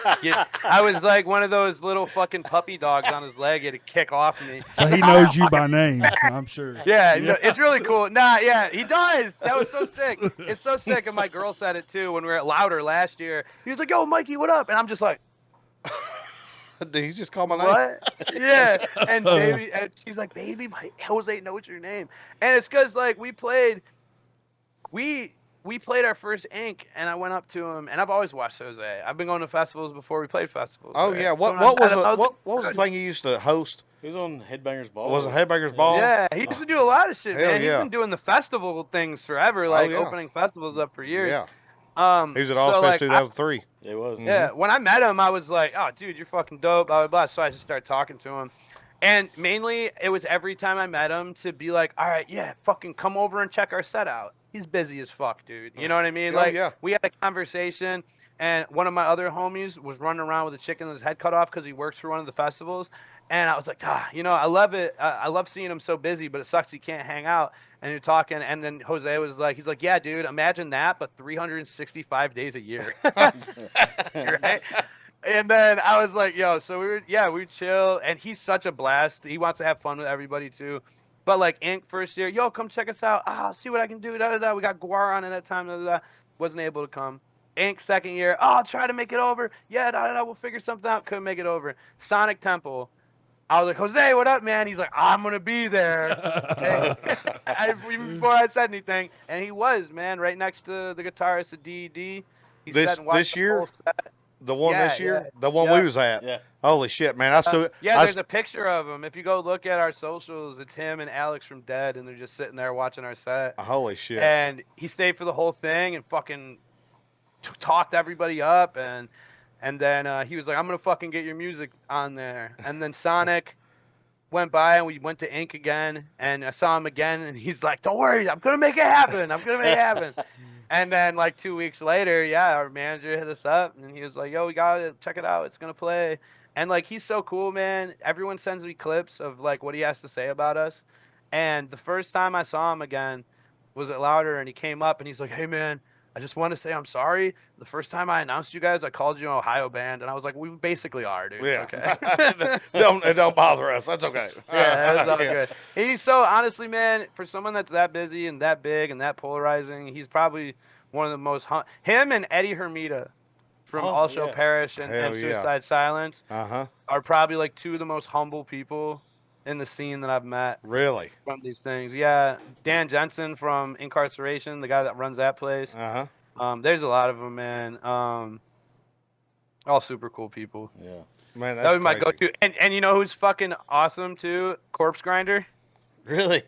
Speaker 4: I was like one of those little fucking puppy dogs on his leg. He had to kick off me.
Speaker 1: So he knows you by name, I'm sure.
Speaker 4: Yeah, no, it's really cool. Nah, yeah, he does. That was so sick. It's so sick. And my girl said it too when we were at Louder last year. He was like, "Yo, Mikey, what up?" And I'm just like,
Speaker 3: did he just call my name?
Speaker 4: "What?" Yeah. And baby, and she's like, "Baby, my Jose knows your name." And it's because like we played our first Ink, and I went up to him, and I've always watched Jose. I've been going to festivals before we played festivals.
Speaker 3: Oh
Speaker 4: right?
Speaker 3: yeah.
Speaker 4: So
Speaker 3: What
Speaker 4: when I
Speaker 3: was
Speaker 4: met him, I
Speaker 3: what
Speaker 4: like,
Speaker 3: was the thing you used to host?
Speaker 2: He was on Headbangers Ball.
Speaker 3: Was it Headbangers Ball?
Speaker 4: Yeah, he used to do a lot of shit,
Speaker 3: Hell
Speaker 4: man.
Speaker 3: yeah.
Speaker 4: He's been doing the festival things forever, like
Speaker 3: yeah.
Speaker 4: opening festivals up for years.
Speaker 3: Yeah.
Speaker 4: He
Speaker 3: He was at Ozfest 2003.
Speaker 2: It was.
Speaker 4: Yeah, when I met him, I was like, "Oh, dude, you're fucking dope." Blah blah blah. So I just started talking to him, and mainly it was every time I met him to be like, "All right, yeah, fucking come over and check our set out." He's busy as fuck, dude. You know what I mean?
Speaker 3: Oh,
Speaker 4: Like,
Speaker 3: yeah.
Speaker 4: we had a conversation, and one of my other homies was running around with a chicken with his head cut off because he works for one of the festivals. And I was like, you know, I love it. I love seeing him so busy, but it sucks he can't hang out. And you're talking, and then Jose was like, he's like, "Yeah, dude, imagine that, but 365 days a year." Right? And then I was like, "Yo," so we chill, and he's such a blast. He wants to have fun with everybody too. But like Ink first year, "Yo, come check us out. I'll see what I can do." Da, da, da. We got Guar on at that time. Da, da, da. Wasn't able to come. Ink second year, "Oh, I'll try to make it over." "Yeah, da, da, da, we'll figure something out." Couldn't make it over. Sonic Temple. I was like, "Jose, what up, man?" He's like, "I'm gonna be there." Even before I said anything, and he was, man, right next to the guitarist of DED. He
Speaker 3: This-
Speaker 4: sat and watched
Speaker 3: this
Speaker 4: the
Speaker 3: year?
Speaker 4: whole set.
Speaker 3: The one
Speaker 4: Yeah,
Speaker 3: this year?
Speaker 4: yeah.
Speaker 3: The one
Speaker 4: Yeah.
Speaker 3: we was at?
Speaker 2: Yeah.
Speaker 3: Holy shit, man. I still
Speaker 4: Yeah,
Speaker 3: I
Speaker 4: there's a picture of him. If you go look at our socials, it's him and Alex from Dead, and they're just sitting there watching our set.
Speaker 3: holy shit.
Speaker 4: And he stayed for the whole thing and fucking talked everybody up, and then he was like, "I'm gonna fucking get your music on there." And then Sonic went by, and we went to Ink again, and I saw him again, and he's like, "Don't worry, I'm gonna make it happen. I'm gonna make it happen." And then like 2 weeks later, yeah, our manager hit us up, and he was like, "Yo, we gotta check it out. It's gonna play." And like he's so cool, man. Everyone sends me clips of like what he has to say about us. And the first time I saw him again was at Louder, and he came up and he's like, "Hey man, I just want to say I'm sorry. The first time I announced you guys, I called you an Ohio band." And I was like, "We basically are, dude."
Speaker 3: Yeah.
Speaker 4: Okay.
Speaker 3: It don't bother us. That's okay.
Speaker 4: Yeah, that's all
Speaker 3: Yeah.
Speaker 4: good. He's so honestly, man, for someone that's that busy and that big and that polarizing, he's probably one of the most him and Eddie Hermita from
Speaker 2: Oh,
Speaker 4: All Shall
Speaker 2: yeah.
Speaker 4: Perish and
Speaker 3: Hell yeah.
Speaker 4: Suicide Silence
Speaker 3: Uh-huh.
Speaker 4: are probably like two of the most humble people in the scene that I've met
Speaker 3: Really?
Speaker 4: from these things. Yeah, Dan Jensen from Incarceration, the guy that runs that place.
Speaker 3: Uh-huh.
Speaker 4: There's a lot of them, man. All super cool people.
Speaker 2: Yeah.
Speaker 3: Man, that's
Speaker 4: That was my
Speaker 3: crazy.
Speaker 4: go-to. And you know who's fucking awesome too? Corpse Grinder.
Speaker 2: Really?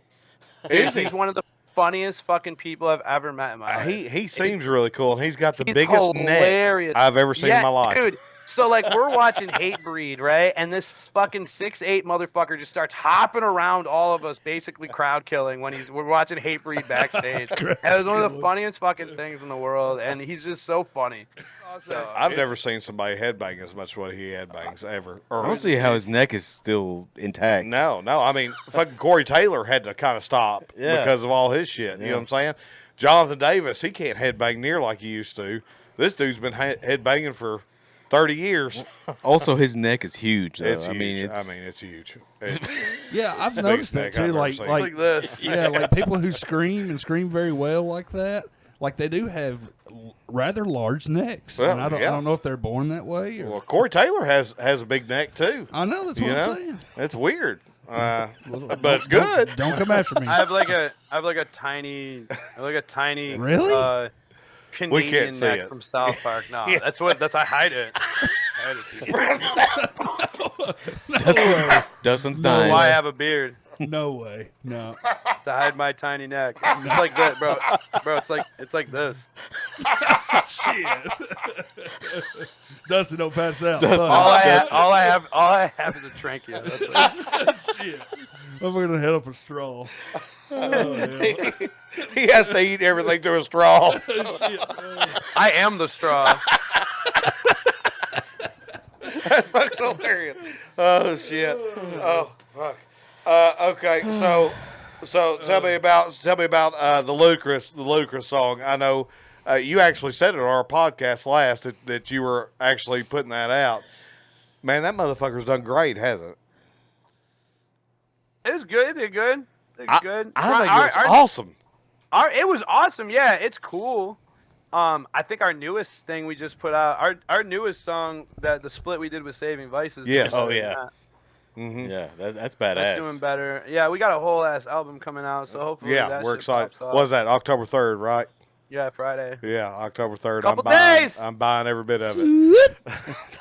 Speaker 4: He's one of the funniest fucking people I've ever met in my life.
Speaker 3: He seems really cool, and he's got the
Speaker 4: He's
Speaker 3: biggest
Speaker 4: hilarious.
Speaker 3: neck I've ever seen in my life.
Speaker 4: Dude. So like we're watching Hatebreed, right? And this fucking 6'8" motherfucker just starts hopping around all of us, basically crowd killing when we're watching Hatebreed backstage. And it was one of the funniest fucking things in the world, and he's just so funny. So,
Speaker 3: I've never seen somebody headbang as much as what he headbangs ever.
Speaker 2: I don't see how his neck is still intact.
Speaker 3: No. I mean, fucking Corey Taylor had to kind of stop
Speaker 2: Yeah.
Speaker 3: because of all his shit. You know what I'm saying? Jonathan Davis, he can't headbang near like he used to. This dude's been headbanging for 30 years.
Speaker 2: Also, his neck is huge. Though.
Speaker 3: It's
Speaker 2: I mean,
Speaker 3: huge.
Speaker 2: it's,
Speaker 3: it's huge.
Speaker 1: Yeah, I've
Speaker 3: the
Speaker 1: noticed
Speaker 3: biggest
Speaker 1: that
Speaker 3: neck
Speaker 1: too.
Speaker 3: I've ever seen.
Speaker 4: like this.
Speaker 1: Yeah, like people who scream and scream very well like that, like they do have rather large necks.
Speaker 3: Well,
Speaker 1: and I
Speaker 3: yeah.
Speaker 1: don't know if they're born that way. Or,
Speaker 3: Well, Corey Taylor has a big neck too.
Speaker 1: I know that's
Speaker 3: You
Speaker 1: what
Speaker 3: know,
Speaker 1: I'm saying.
Speaker 3: it's weird, but it's
Speaker 1: Don't-
Speaker 3: good.
Speaker 1: Don't come after me.
Speaker 4: I have like a tiny
Speaker 1: Really?
Speaker 4: Canadian
Speaker 3: see
Speaker 4: neck
Speaker 3: it.
Speaker 4: from South Park. No,
Speaker 3: Yes.
Speaker 4: that's I hide it.
Speaker 2: Dustin's
Speaker 1: No
Speaker 2: dying.
Speaker 4: Why I have a beard
Speaker 1: No way. No.
Speaker 4: to hide my tiny neck. It's like that, bro. Bro, it's like this.
Speaker 1: Shit. Dustin don't pass out.
Speaker 2: Dustin.
Speaker 1: Fuck.
Speaker 4: All I have is a trachea. That's it.
Speaker 1: Shit. I'm gonna head up a straw. Oh, yeah.
Speaker 3: He has to eat everything through a straw.
Speaker 1: Shit.
Speaker 4: I am the straw.
Speaker 3: That's fucking hilarious. Oh shit. Oh fuck. Okay, so tell me about the ludicrous song. I know you actually said it on our podcast last that you were actually putting that out. Man, that motherfucker's done great, hasn't it?
Speaker 4: It's good. It's good. It's good.
Speaker 3: I think it was awesome.
Speaker 4: It was awesome. Yeah, it's cool. I think our newest thing we just put out, our newest song, that the split we did with Saving Vices.
Speaker 3: Yes.
Speaker 2: Oh, yeah. Yeah, that's badass.
Speaker 4: That's doing better. Yeah, we got a whole ass album coming out, so hopefully that
Speaker 3: we're
Speaker 4: shit
Speaker 3: excited.
Speaker 4: pops off.
Speaker 3: Was that October 3rd, right?
Speaker 4: Yeah, Friday.
Speaker 3: Yeah, October 3rd.
Speaker 4: Couple days.
Speaker 3: I'm buying every bit of it.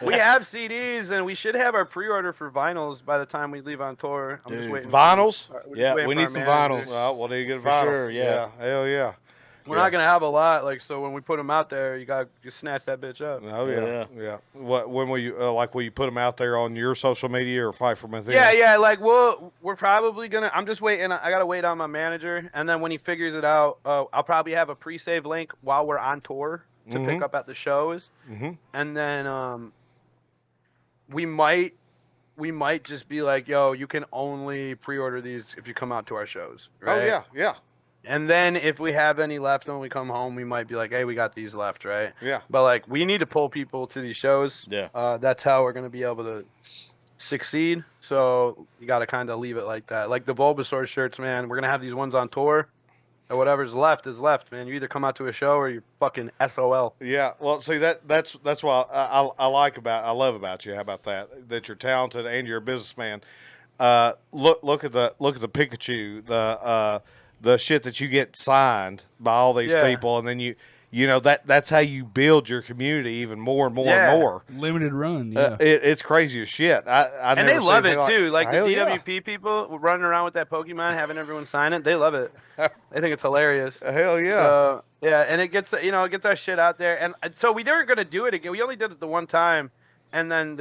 Speaker 4: We have CDs, and we should have our pre-order for vinyls by the time we leave on tour. I'm just
Speaker 2: Dude.
Speaker 4: waiting.
Speaker 3: Vinyls?
Speaker 4: We're just
Speaker 2: Yeah,
Speaker 4: waiting
Speaker 2: we
Speaker 4: for
Speaker 2: need
Speaker 4: our
Speaker 2: some
Speaker 4: manager.
Speaker 2: vinyls.
Speaker 3: Well, what do you get
Speaker 2: For
Speaker 3: vinyl?
Speaker 2: sure, yeah.
Speaker 3: Hell yeah.
Speaker 4: We're not gonna have a lot, so when we put them out there, you gotta just snatch that bitch up.
Speaker 3: Oh yeah. When will you will you put them out there on your social media or Fight From Within?
Speaker 4: Yeah, we're probably gonna. I'm just waiting. I gotta wait on my manager, and then when he figures it out, I'll probably have a pre-save link while we're on tour to pick up at the shows, and then we might just be like, yo, you can only pre-order these if you come out to our shows. Right?
Speaker 3: Oh yeah.
Speaker 4: And then if we have any left when we come home, we might be like, hey, we got these left, right?
Speaker 3: Yeah.
Speaker 4: But we need to pull people to these shows.
Speaker 2: Yeah.
Speaker 4: That's how we're gonna be able to succeed. So you got to kind of leave it like that. Like the Bulbasaur shirts, man. We're gonna have these ones on tour, and whatever's left is left, man. You either come out to a show or you're fucking SOL.
Speaker 3: Yeah. Well, see that's what I love about you. How about that? That you're talented and you're a businessman. Look at the Pikachu. The shit that you get signed by all these people, and then you know that's how you build your community even more and more and more.
Speaker 1: Limited run, yeah.
Speaker 3: It's crazy as shit. I
Speaker 4: And
Speaker 3: never
Speaker 4: they love
Speaker 3: seen
Speaker 4: it
Speaker 3: anything
Speaker 4: too. Like the
Speaker 3: hell
Speaker 4: DWP people running around with that Pokemon, having everyone sign it. They love it. They think it's hilarious.
Speaker 3: Hell yeah.
Speaker 4: Yeah, and it gets our shit out there. And so we weren't gonna do it again. We only did it the one time, and then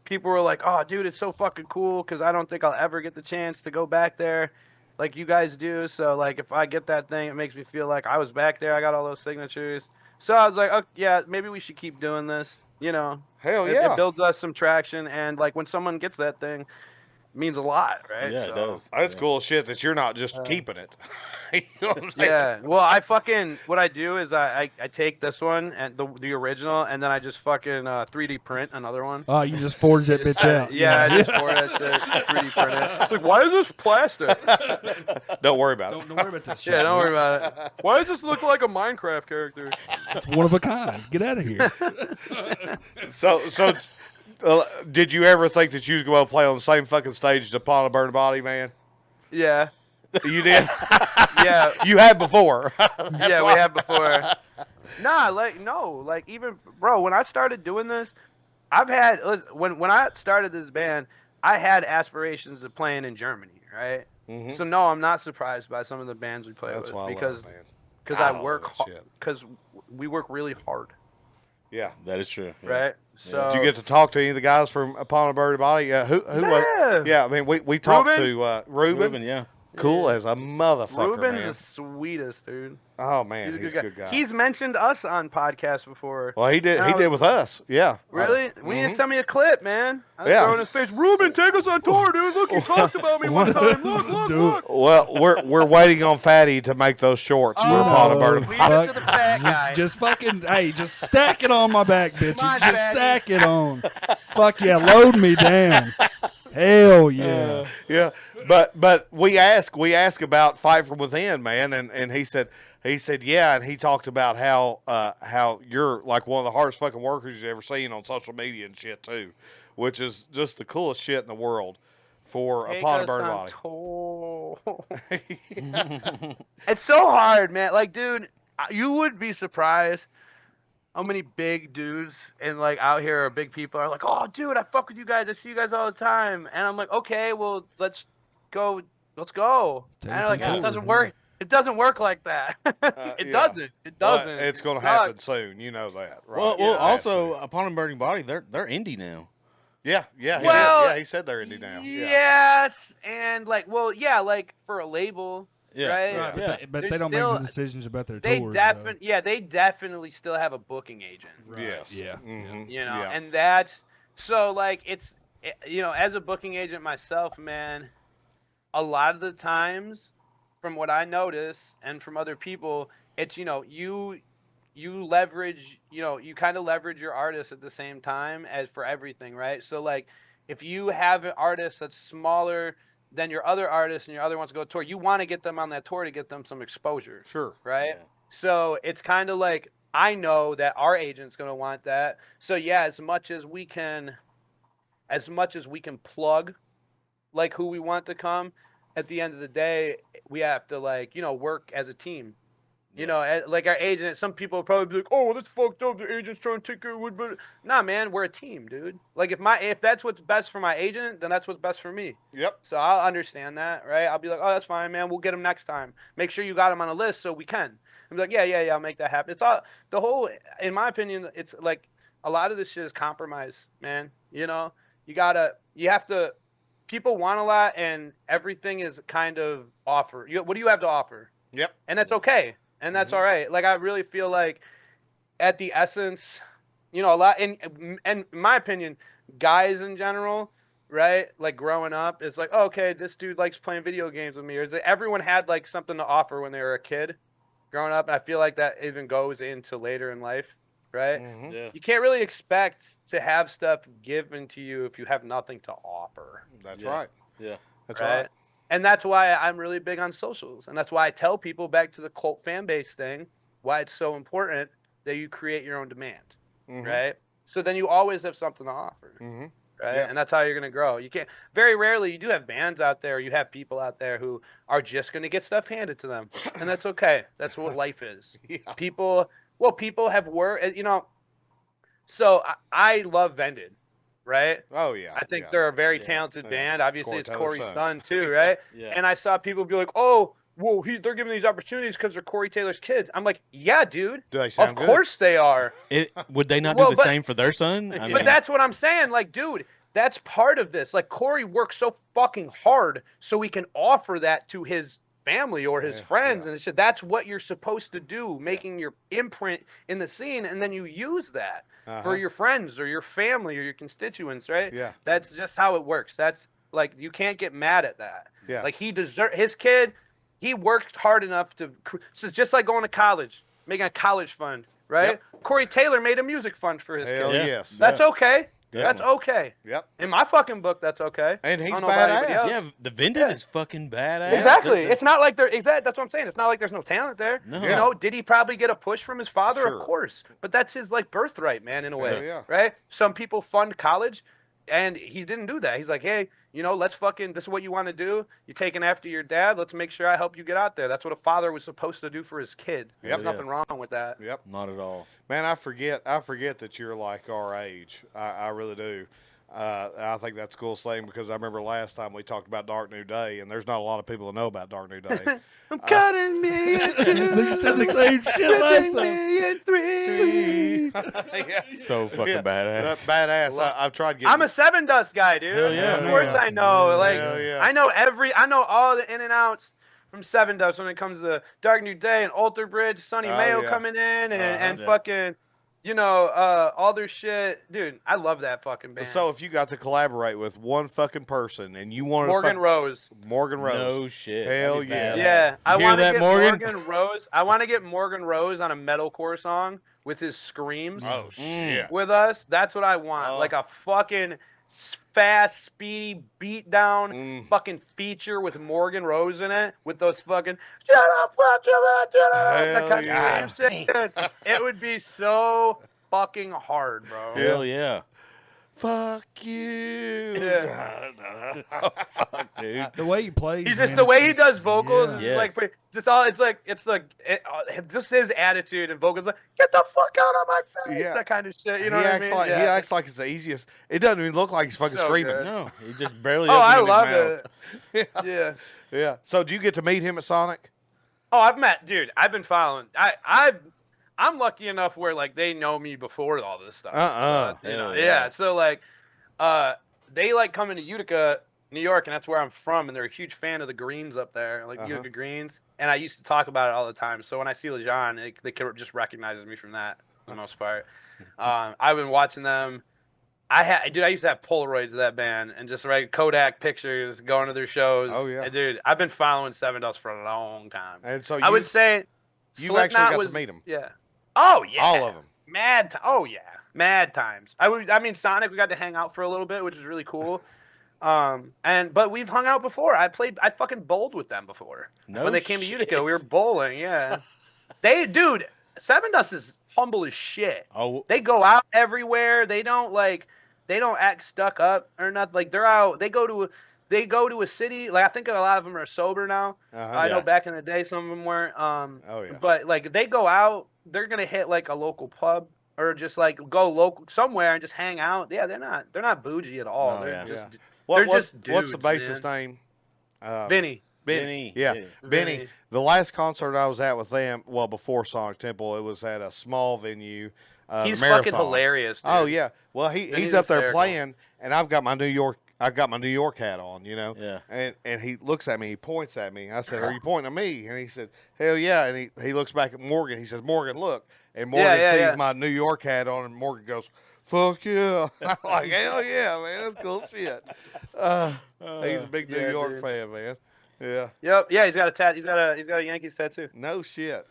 Speaker 4: people were like, "Oh, dude, it's so fucking cool," because I don't think I'll ever get the chance to go back there like you guys do. So if I get that thing, it makes me feel like I was back there. I got all those signatures. So I was like, oh yeah, maybe we should keep doing this.
Speaker 3: Hell yeah.
Speaker 4: It builds us some traction, and when someone gets that thing, it means a lot, right?
Speaker 2: Yeah, it does.
Speaker 3: That's cool shit that you're not just keeping it. You know what I'm saying?
Speaker 4: Yeah. Well, what I do is I take this one and the original, and then I just fucking 3D print another one.
Speaker 1: Oh, you just forged that bitch out.
Speaker 4: Yeah, I just poured that shit, 3D print it. Why is this plastic?
Speaker 3: Don't worry about
Speaker 1: Don't worry about that shit.
Speaker 4: Yeah, don't worry about it. Why does this look like a Minecraft character?
Speaker 1: It's one of a kind. Get out of here.
Speaker 3: it. So did you ever think that you was going to play on the same fucking stage as Upon a Burning Body, man?
Speaker 4: Yeah.
Speaker 3: You did?
Speaker 4: Yeah.
Speaker 3: You had before.
Speaker 4: Yeah, we have before. Even bro, when I started doing this, I've had when I started this band, I had aspirations of playing in Germany, right? So no, I'm not surprised by some of the bands we play
Speaker 3: That's
Speaker 4: with
Speaker 3: why
Speaker 4: because
Speaker 3: I
Speaker 4: I work
Speaker 3: love that
Speaker 4: hard,
Speaker 3: shit.
Speaker 4: because we work really hard,
Speaker 3: Yeah.
Speaker 2: That is true. Yeah.
Speaker 4: right? So
Speaker 3: Did you get to talk to any of the guys from Upon a Burning Body? Who was? Yeah, I mean, we talked
Speaker 4: Ruben?
Speaker 3: to Ruben.
Speaker 2: Ruben, yeah.
Speaker 3: Cool as a motherfucker,
Speaker 4: Ruben's
Speaker 3: man.
Speaker 4: the sweetest, dude.
Speaker 3: Oh man, he's a good guy.
Speaker 4: He's mentioned us on podcasts before.
Speaker 3: Well, he did. He
Speaker 4: Now-
Speaker 3: did with us. Yeah.
Speaker 4: Really? We need to send me a clip, man. I was
Speaker 3: Yeah.
Speaker 4: throwing his face. Ruben, take us on tour, dude. Look, you talked about me one time. Look,
Speaker 1: Dude.
Speaker 4: look.
Speaker 3: Well, we're waiting on Fatty to make those shorts for Upon a Burning.
Speaker 4: Leave it to the fat guy.
Speaker 1: Just fucking, hey, just stack it on my back, bitch.
Speaker 4: Come on,
Speaker 1: Just
Speaker 4: Fatty.
Speaker 1: stack it on. Fuck yeah, load me down. Hell yeah.
Speaker 3: Yeah, but we ask about Fight From Within, man, and he said yeah, and he talked about how you're like one of the hardest fucking workers you've ever seen on social media and shit too, which is just the coolest shit in the world for Upon a Burning Body.
Speaker 4: It's so hard, man. Like, dude, you would be surprised how many big dudes and out here are big people are like, oh, dude, I fuck with you guys. I see you guys all the time. And I'm like, okay, well, let's go. And they're like,
Speaker 1: some
Speaker 4: it doesn't work. It doesn't work like that. It
Speaker 3: yeah.
Speaker 4: doesn't. It
Speaker 3: But
Speaker 4: doesn't.
Speaker 3: it's going to
Speaker 4: It sucks.
Speaker 3: happen soon. You know that, right?
Speaker 2: Well,
Speaker 4: Yeah.
Speaker 2: also upon a burning body, they're indie now.
Speaker 3: Yeah.
Speaker 4: Well,
Speaker 3: He said they're indie now. Yeah.
Speaker 4: Yes, and like, well, yeah, like for a label,
Speaker 2: Yeah.
Speaker 4: right?
Speaker 1: Right,
Speaker 2: Yeah.
Speaker 1: but they
Speaker 4: There's
Speaker 1: don't
Speaker 4: still-
Speaker 1: make the decisions about their
Speaker 4: They
Speaker 1: tours.
Speaker 4: they definitely still have a booking agent.
Speaker 1: though.
Speaker 3: Yes.
Speaker 1: Yeah.
Speaker 3: Mhm.
Speaker 4: You know,
Speaker 3: Yeah.
Speaker 4: and that's so like you know, as a booking agent myself, man, a lot of the times from what I notice and from other people, it's you know, you leverage, you know, you kind of leverage your artist at the same time as for everything, right? So like if you have an artist that's smaller than your other artist and your other wants to go tour, you want to get them on that tour to get them some exposure,
Speaker 3: Sure.
Speaker 4: right?
Speaker 2: Yeah.
Speaker 4: So it's kind of like I know that our agent's going to want that. So yeah, as much as we can plug like who we want to come, at the end of the day, we have to like, you know, work as a team. You know, like our agent, some people will probably be like, "Oh, well, that's fucked up. The agent's trying to take care of it." But nah, man, we're a team, dude. Like if that's what's best for my agent, then that's what's best for me.
Speaker 3: Yep.
Speaker 4: So I'll understand that, right? I'll be like, "Oh, that's fine, man. We'll get him next time. Make sure you got him on a list so we can." I'm like, "Yeah, I'll make that happen." It's all the whole, in my opinion, it's like a lot of this shit is compromise, man. You know, you have to. People want a lot, and everything is kind of offer. What do you have to offer?
Speaker 3: Yep.
Speaker 4: And that's okay. And that's all right. Like, I really feel like at the essence, you know, a lot, and in my opinion, guys in general, right? Like growing up, it's like, oh, okay, this dude likes playing video games with me. Or is it, everyone had like something to offer when they were a kid growing up. And I feel like that even goes into later in life, right?
Speaker 3: Mhm.
Speaker 2: Yeah.
Speaker 4: You can't really expect to have stuff given to you if you have nothing to offer.
Speaker 3: That's
Speaker 2: Yeah.
Speaker 3: right.
Speaker 2: Yeah.
Speaker 3: That's
Speaker 4: Right.
Speaker 3: right.
Speaker 4: And that's why I'm really big on socials. And that's why I tell people, back to the cult fan base thing, why it's so important that you create your own demand.
Speaker 3: Mhm.
Speaker 4: Right. So then you always have something to offer.
Speaker 3: Mhm.
Speaker 4: Right.
Speaker 3: Yeah.
Speaker 4: And that's how you're going to grow. You can't, very rarely, you do have bands out there, you have people out there who are just going to get stuff handed to them. And that's okay. That's what life is.
Speaker 3: Yeah.
Speaker 4: People have worked, you know. So I love Vended. Right.
Speaker 3: Oh yeah.
Speaker 4: I think
Speaker 3: yeah.
Speaker 4: they're a very
Speaker 2: Yeah.
Speaker 4: talented
Speaker 3: Yeah.
Speaker 4: band. Obviously,
Speaker 3: Corey
Speaker 4: it's
Speaker 3: Taylor's
Speaker 4: Corey's
Speaker 3: son.
Speaker 4: son too, right?
Speaker 2: Yeah.
Speaker 4: And I saw people be like, "Oh, well, they're giving these opportunities because they're Corey Taylor's kids." I'm like, "Yeah, dude.
Speaker 3: Do they sound
Speaker 4: Of
Speaker 3: good?
Speaker 4: course they are."
Speaker 2: Would they not
Speaker 4: Well,
Speaker 2: do the
Speaker 4: but-
Speaker 2: same for their son? I
Speaker 4: But that's what I'm saying. Like, dude, that's part of this. Like, Corey works so fucking hard so he can offer that to his family or his
Speaker 3: Yeah,
Speaker 4: friends,
Speaker 3: yeah.
Speaker 4: and shit. That's what you're supposed to do, making your imprint in the scene, and then you use that
Speaker 3: Uh-huh.
Speaker 4: for your friends or your family or your constituents, right?
Speaker 3: Yeah.
Speaker 4: That's just how it works. That's like, you can't get mad at that.
Speaker 3: Yeah.
Speaker 4: Like, his kid, he worked hard enough to. So it's just like going to college, making a college fund, right? Corey Taylor made a music fund for his
Speaker 3: Hell
Speaker 4: kid.
Speaker 2: Yeah.
Speaker 3: yes.
Speaker 4: That's okay. That's
Speaker 2: Definitely.
Speaker 4: okay.
Speaker 3: Yep.
Speaker 4: In my fucking book, that's okay.
Speaker 3: And
Speaker 4: I
Speaker 3: he's
Speaker 4: don't know about anybody
Speaker 3: badass.
Speaker 4: else.
Speaker 2: Yeah, the Vended is fucking badass.
Speaker 4: Exactly.
Speaker 2: They're-
Speaker 4: It's not like that's what I'm saying. It's not like there's no talent there.
Speaker 2: No.
Speaker 4: You know, did he probably get a push from his father?
Speaker 3: Sure.
Speaker 4: Of course. But that's his like birthright, man, in a way.
Speaker 3: Hell yeah.
Speaker 4: Right? Some people fund college, and he didn't do that. He's like, hey, you know, let's this is what you want to do. You're taking after your dad. Let's make sure I help you get out there. That's what a father was supposed to do for his kid. There's nothing
Speaker 2: Yes.
Speaker 4: wrong with that.
Speaker 3: Yep.
Speaker 2: Not at all.
Speaker 3: Man, I forget that you're like our age. I really do. I think that's a cool thing because I remember last time we talked about Dark New Day, and there's not a lot of people that know about Dark New Day.
Speaker 4: I'm cutting me in two.
Speaker 1: You said the same shit last
Speaker 4: Flipping
Speaker 1: time.
Speaker 4: me in three.
Speaker 3: Yeah.
Speaker 2: So fucking badass.
Speaker 3: That's badass. I've tried getting.
Speaker 4: I'm a Seven Dust guy, dude.
Speaker 2: Hell yeah,
Speaker 4: Of course
Speaker 3: man.
Speaker 4: I know. Like,
Speaker 3: Hell yeah.
Speaker 4: I know all the in and outs from Seven Dust when it comes to Dark New Day and Alter Bridge, Sonny
Speaker 3: Oh,
Speaker 4: Mayo
Speaker 3: yeah.
Speaker 4: coming in, and
Speaker 2: Yeah.
Speaker 4: fucking, you know, all their shit. Dude, I love that fucking band.
Speaker 3: So if you got to collaborate with one fucking person and you wanted
Speaker 4: Morgan
Speaker 3: to
Speaker 4: Rose.
Speaker 3: Morgan Rose.
Speaker 2: No shit.
Speaker 3: Hell
Speaker 2: That'd be
Speaker 3: yeah.
Speaker 2: badass.
Speaker 4: Yeah, I
Speaker 2: You hear
Speaker 4: want to
Speaker 2: that,
Speaker 4: get
Speaker 2: Morgan?
Speaker 4: Rose. I want to get Morgan Rose on a metalcore song with his screams
Speaker 3: Oh shit.
Speaker 4: with us. That's what I want.
Speaker 3: Oh.
Speaker 4: Like a fucking fast, speedy beatdown
Speaker 3: Mm.
Speaker 4: fucking feature with Morgan Rose in it, with those fucking shut up, what you want, shut up, that
Speaker 3: Hell
Speaker 4: kind
Speaker 3: yeah.
Speaker 4: of shit. It would be so fucking hard, bro.
Speaker 2: Hell yeah.
Speaker 3: Fuck you.
Speaker 4: Yeah.
Speaker 2: Fuck, dude.
Speaker 1: The way he plays.
Speaker 4: He's just
Speaker 1: man,
Speaker 4: the way he
Speaker 1: it's
Speaker 4: does vocals.
Speaker 1: yeah.
Speaker 4: Is
Speaker 2: Yes.
Speaker 4: like just all. It's just his attitude and vocals. Like, get the fuck out of my face.
Speaker 3: Yeah.
Speaker 4: That kind of shit. You
Speaker 3: He
Speaker 4: know what I
Speaker 3: acts
Speaker 4: mean?
Speaker 3: like
Speaker 4: Yeah.
Speaker 3: he acts like it's the easiest. It doesn't even look like he's fucking
Speaker 4: So
Speaker 3: screaming.
Speaker 4: good.
Speaker 2: No, he just barely
Speaker 4: Oh, I
Speaker 2: opened
Speaker 4: love
Speaker 2: his mouth.
Speaker 4: it. Yeah.
Speaker 3: Yeah. So do you get to meet him at Sonic?
Speaker 4: Oh, I've been following. I'm lucky enough where like they know me before all this stuff.
Speaker 2: Hell yeah.
Speaker 4: So like, they like coming to Utica, New York, and that's where I'm from, and they're a huge fan of the Greens up there, like Utica Greens. And I used to talk about it all the time. So when I see LeJean, they just recognizes me from that for the most part. I've been watching them. I used to have Polaroids of that band and just like Kodak pictures, going to their shows.
Speaker 3: Oh, yeah.
Speaker 4: And, dude, I've been following Seven Dust for a long time.
Speaker 3: And so
Speaker 4: I would say
Speaker 3: you've actually
Speaker 4: Slipknot
Speaker 3: got
Speaker 4: was,
Speaker 3: to meet them.
Speaker 4: Yeah. Oh yeah.
Speaker 3: All of them.
Speaker 4: Mad times. I mean Sonic, we got to hang out for a little bit, which is really cool. But we've hung out before. I fucking bowled with them before. When they came to Utica, we were bowling. Yeah. Dude, Seven Dust is humble as shit.
Speaker 2: Oh,
Speaker 4: They go out everywhere. They don't act stuck up or nothing. Like they're out. They go to a city. Like I think a lot of them are sober now. I know back in the day some of them weren't. But like they go out, they're gonna hit like a local pub or just like go local somewhere and just hang out. Yeah, they're not bougie at all. They're just
Speaker 3: What's the
Speaker 4: dudes,
Speaker 3: bassist
Speaker 4: man.
Speaker 3: name?
Speaker 4: Vinny.
Speaker 3: Yeah, Benny. The last concert I was at with them, well, before Sonic Temple, it was at a small venue.
Speaker 4: He's
Speaker 3: the Marathon.
Speaker 4: fucking hilarious. Dude.
Speaker 3: Oh yeah. Well, he's up there
Speaker 4: hysterical.
Speaker 3: playing, and I've got my New York hat on, you know.
Speaker 2: Yeah.
Speaker 3: And he looks at me, he points at me. I said, "Are you pointing at me?" And he said, "Hell yeah." And he looks back at Morgan. He says, "Morgan, look." And Morgan sees my New York hat on, and Morgan goes, "Fuck yeah!" I'm like, "Hell yeah, man, that's cool shit." He's a big New York fan, man. Yeah.
Speaker 4: Yep. Yeah, he's got a tat. He's got a Yankees tattoo.
Speaker 3: No shit.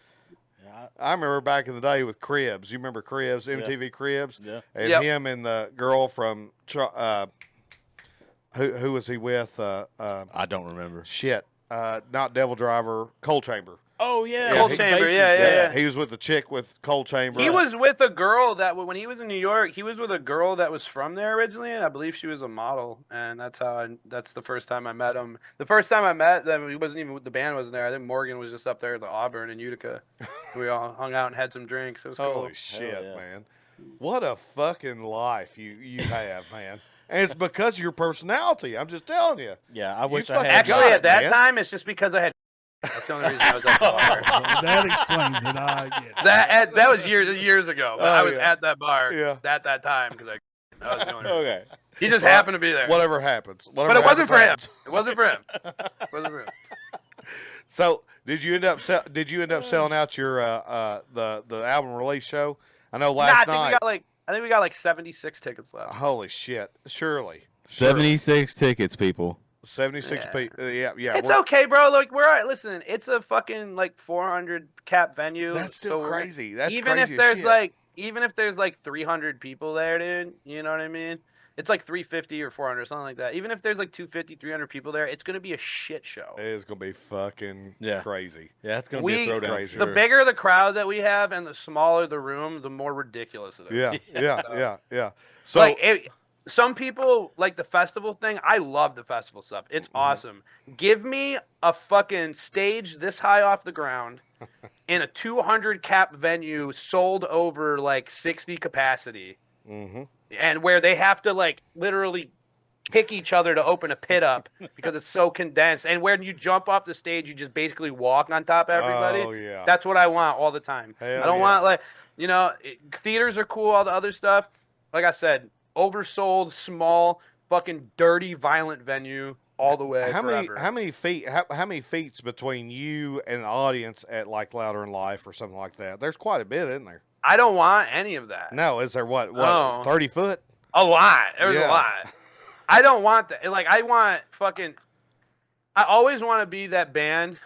Speaker 3: I remember back in the day with Cribs. You remember Cribs, MTV Cribs?
Speaker 2: Yeah.
Speaker 3: And him and the girl from who was he with?
Speaker 2: I don't remember.
Speaker 3: Shit. Not Devil Driver, Coal Chamber.
Speaker 2: Oh yeah,
Speaker 4: Coal Chamber. Yeah.
Speaker 3: He was with the chick with Coal Chamber.
Speaker 4: He was with a girl that when he was in New York, he was with a girl that was from there originally, and I believe she was a model, and that's the first time I met him. The first time I met them, he wasn't even the band wasn't there. I think Morgan was just up there at the Auburn in Utica. We all hung out and had some drinks. It was cool.
Speaker 3: Holy shit, man! What a fucking life you have, man. And it's because of your personality. I'm just telling you.
Speaker 2: Yeah, I wish I
Speaker 3: fucking
Speaker 2: had.
Speaker 4: Actually, at that
Speaker 3: man.
Speaker 4: time, it's just because I had. That's the only reason I was at the bar.
Speaker 1: That explains it. I get it.
Speaker 4: That was years ago. But I was at that bar at that time because that was the only reason.
Speaker 2: Okay.
Speaker 4: He just happened to be there.
Speaker 3: Whatever happens.
Speaker 4: But it wasn't for him. It wasn't for him. It wasn't for him.
Speaker 3: So did you end up selling out your the album release show? I know last night.
Speaker 4: I think we got like 76 tickets left.
Speaker 3: Holy shit! Surely
Speaker 2: 76 tickets, people.
Speaker 3: 76 people. Yeah.
Speaker 4: It's okay, bro. Like listen, it's a fucking like 400 cap venue.
Speaker 3: That's still crazy. That's
Speaker 4: even
Speaker 3: crazy
Speaker 4: if there's
Speaker 3: shit.
Speaker 4: like 300 people there, dude. You know what I mean? It's like 350 or 400, something like that. Even if there's like 250, 300 people there, it's gonna be a shit show.
Speaker 3: It is gonna be fucking crazy.
Speaker 2: Yeah, it's gonna be a throwdown.
Speaker 3: Crazy.
Speaker 4: The bigger the crowd that we have and the smaller the room, the more ridiculous it is.
Speaker 3: Yeah. So
Speaker 4: like some people like the festival thing. I love the festival stuff. It's awesome. Give me a fucking stage this high off the ground in a 200 cap venue sold over like 60 capacity. And where they have to like literally kick each other to open a pit up because it's so condensed. And when you jump off the stage, you just basically walk on top of everybody.
Speaker 3: Oh, yeah.
Speaker 4: That's what I want all the time. I don't want like, theaters are cool, all the other stuff. Like I said, oversold, small, fucking dirty, violent venue all the way.
Speaker 3: How many feet's between you and the audience at like Louder in Life or something like that? There's quite a bit, isn't there?
Speaker 4: I don't want any of that.
Speaker 3: No, is there what 30 foot?
Speaker 4: A lot. There's a lot. I don't want that. Like I always want to be that band,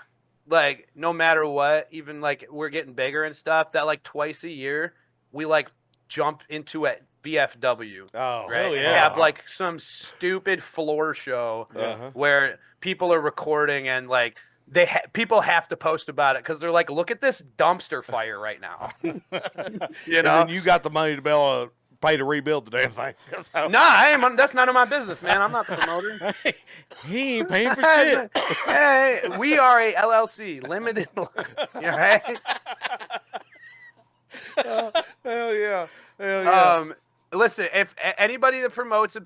Speaker 4: like no matter what, even like we're getting bigger and stuff, that like twice a year we like jump into a BFW.
Speaker 3: Oh,
Speaker 4: right?
Speaker 2: yeah.
Speaker 4: Have like some stupid floor show where people are recording and like people have to post about it because they're like, look at this dumpster fire right now.
Speaker 3: And then you got the money to be able to pay to rebuild the damn thing.
Speaker 4: No, that's none of my business, man. I'm not the promoter.
Speaker 2: He ain't paying for shit.
Speaker 4: Hey, we are a LLC, limited. Right?
Speaker 3: Hell yeah.
Speaker 4: Listen, if anybody that promotes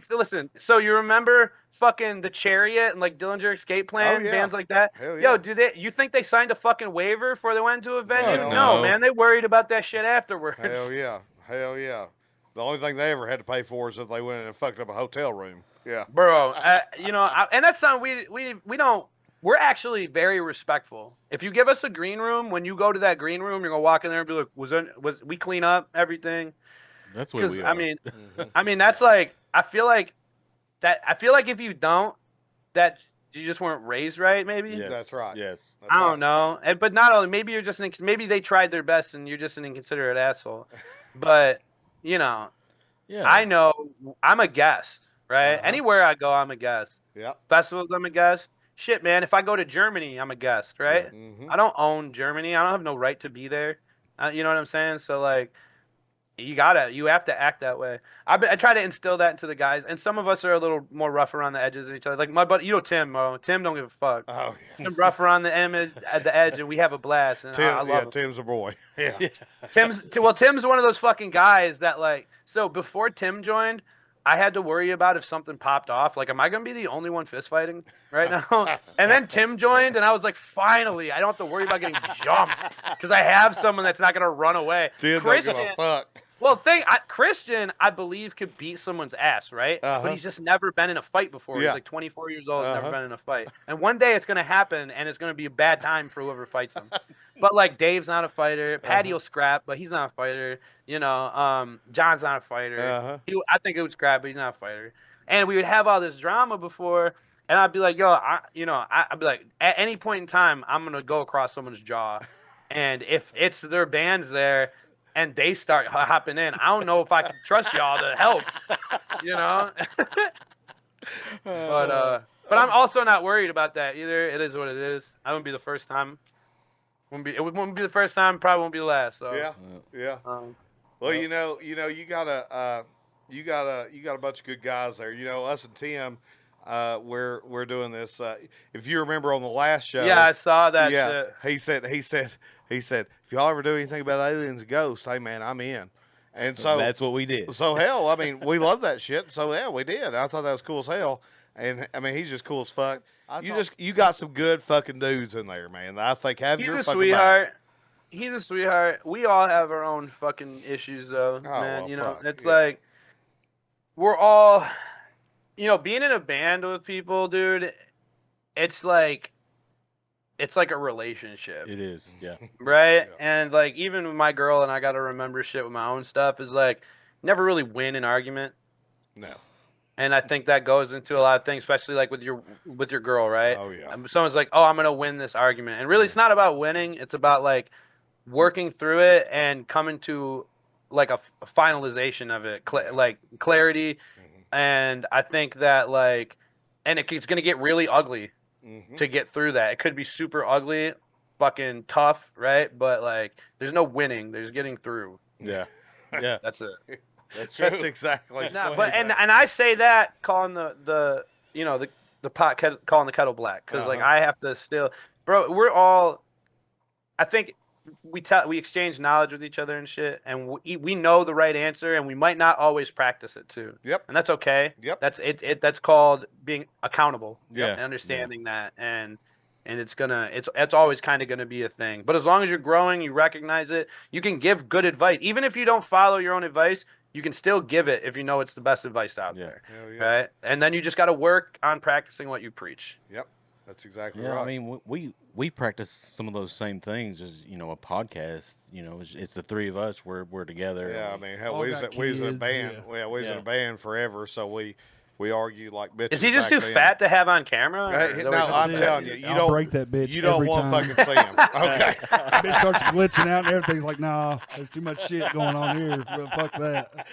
Speaker 4: listen. So you remember fucking the Chariot and like Dillinger Escape Plan,
Speaker 3: yeah.
Speaker 4: bands like that?
Speaker 3: Hell
Speaker 4: Yo,
Speaker 3: yeah.
Speaker 4: You think they signed a fucking waiver before they went into a venue?
Speaker 3: Hell
Speaker 4: No,
Speaker 2: no.
Speaker 4: man. They worried about that shit afterwards.
Speaker 3: Hell yeah. Hell yeah. The only thing they ever had to pay for is if they went in and fucked up a hotel room. Yeah.
Speaker 4: Bro, and that's something we don't. We're actually very respectful. If you give us a green room, when you go to that green room, you're gonna walk in there and be like, was we clean up everything?
Speaker 2: That's what
Speaker 4: Because
Speaker 2: we are.
Speaker 4: I mean that's like I feel like if you don't, that you just weren't raised right, maybe.
Speaker 2: Yes.
Speaker 3: That's right.
Speaker 2: Yes.
Speaker 3: That's
Speaker 4: I
Speaker 3: right.
Speaker 4: don't know, but not only maybe you're just maybe they tried their best and you're just an inconsiderate asshole. But
Speaker 2: Yeah.
Speaker 4: I know I'm a guest, right?
Speaker 3: Uh-huh.
Speaker 4: Anywhere I go, I'm a guest.
Speaker 3: Yep.
Speaker 4: Festivals, I'm a guest. Shit, man, if I go to Germany, I'm a guest, right?
Speaker 3: Mhm.
Speaker 4: I don't own Germany. I don't have no right to be there. You know what I'm saying? So like, you have to act that way. I try to instill that into the guys, and some of us are a little more rough around the edges of each other. Like my buddy, Tim. Tim don't give a fuck.
Speaker 3: Oh yeah.
Speaker 4: Tim rough around the edge, and we have a blast. And I love him.
Speaker 3: Tim's a boy. Yeah.
Speaker 4: Tim's one of those fucking guys that like. So before Tim joined, I had to worry about if something popped off. Like, am I gonna be the only one fist fighting right now? And then Tim joined, and I was like, finally, I don't have to worry about getting jumped because I have someone that's not gonna run away.
Speaker 3: Tim don't give a fuck.
Speaker 4: Well, Christian, I believe, could beat someone's ass, right? But he's just never been in a fight before.
Speaker 3: Yeah.
Speaker 4: He's like 24 years old, never been in a fight. And one day it's gonna happen, and it's gonna be a bad time for whoever fights him. But like Dave's not a fighter. Patty will scrap, but he's not a fighter. John's not a fighter. I think it would scrap, but he's not a fighter. And we would have all this drama before, and I'd be like, yo, I'd be like, at any point in time, I'm gonna go across someone's jaw, and if it's their bands there, and they start hopping in, I don't know if I can trust y'all to help. But I'm also not worried about that either. It is what it is. I wouldn't be the first time. It wouldn't be the first time. Probably won't be the last. So
Speaker 3: Yeah. Well, you got a bunch of good guys there. Us and Tim, we're doing this. If you remember on the last show,
Speaker 4: yeah, I saw that.
Speaker 3: Yeah,
Speaker 4: shit.
Speaker 3: he said, if y'all ever do anything about aliens and ghosts, hey man, I'm in. And so
Speaker 2: that's what we did.
Speaker 3: So hell, I mean, we love that shit. So yeah, we did. I thought that was cool as hell. And I mean, he's just cool as fuck. You got some good fucking dudes in there, man. I think
Speaker 4: He's a sweetheart. He's a sweetheart. We all have our own fucking issues, though, man.
Speaker 3: Well,
Speaker 4: it's like we're all, being in a band with people, dude. It's like a relationship.
Speaker 2: It is, yeah.
Speaker 4: Right?
Speaker 3: Yeah.
Speaker 4: And like even with my girl, and I got to remember shit with my own stuff. Is like never really win an argument.
Speaker 3: No.
Speaker 4: And I think that goes into a lot of things, especially like with your girl, right?
Speaker 3: Oh yeah.
Speaker 4: Someone's like, "Oh, I'm gonna win this argument," and really, it's not about winning. It's about like working through it and coming to like a finalization of it, like clarity. And I think that it's gonna get really ugly to get through that. It could be super ugly, fucking tough, right? But like, there's no winning. There's getting through.
Speaker 2: Yeah. Yeah.
Speaker 4: That's it.
Speaker 2: That's true.
Speaker 3: That's exactly.
Speaker 4: No, but and I say that calling the pot calling the kettle black because like I have to still, bro. We're all, I think we exchange knowledge with each other and shit, and we know the right answer, and we might not always practice it too.
Speaker 3: Yep.
Speaker 4: And that's okay.
Speaker 3: Yep.
Speaker 4: That's it. That's called being accountable.
Speaker 2: Yeah.
Speaker 4: And understanding that and it's always kind of gonna be a thing. But as long as you're growing, you recognize it. You can give good advice, even if you don't follow your own advice. You can still give it if you know it's the best advice out there, right? And then you just got to work on practicing what you preach.
Speaker 3: Yep, that's exactly
Speaker 2: right.
Speaker 3: right.
Speaker 2: I mean, we practice some of those same things as a podcast. It's the three of us. We're together.
Speaker 3: Yeah, I mean, hell, we was in a band. Yeah, we was in a band forever, so we argue like bitches.
Speaker 4: Is he just too fat to have on camera?
Speaker 3: Hey, no, I'm telling you,
Speaker 1: I'll break that bitch.
Speaker 3: You don't want to fucking see him. Okay.
Speaker 1: Bitch starts glitching out and everything's like, nah, there's too much shit going on here. Well, fuck that.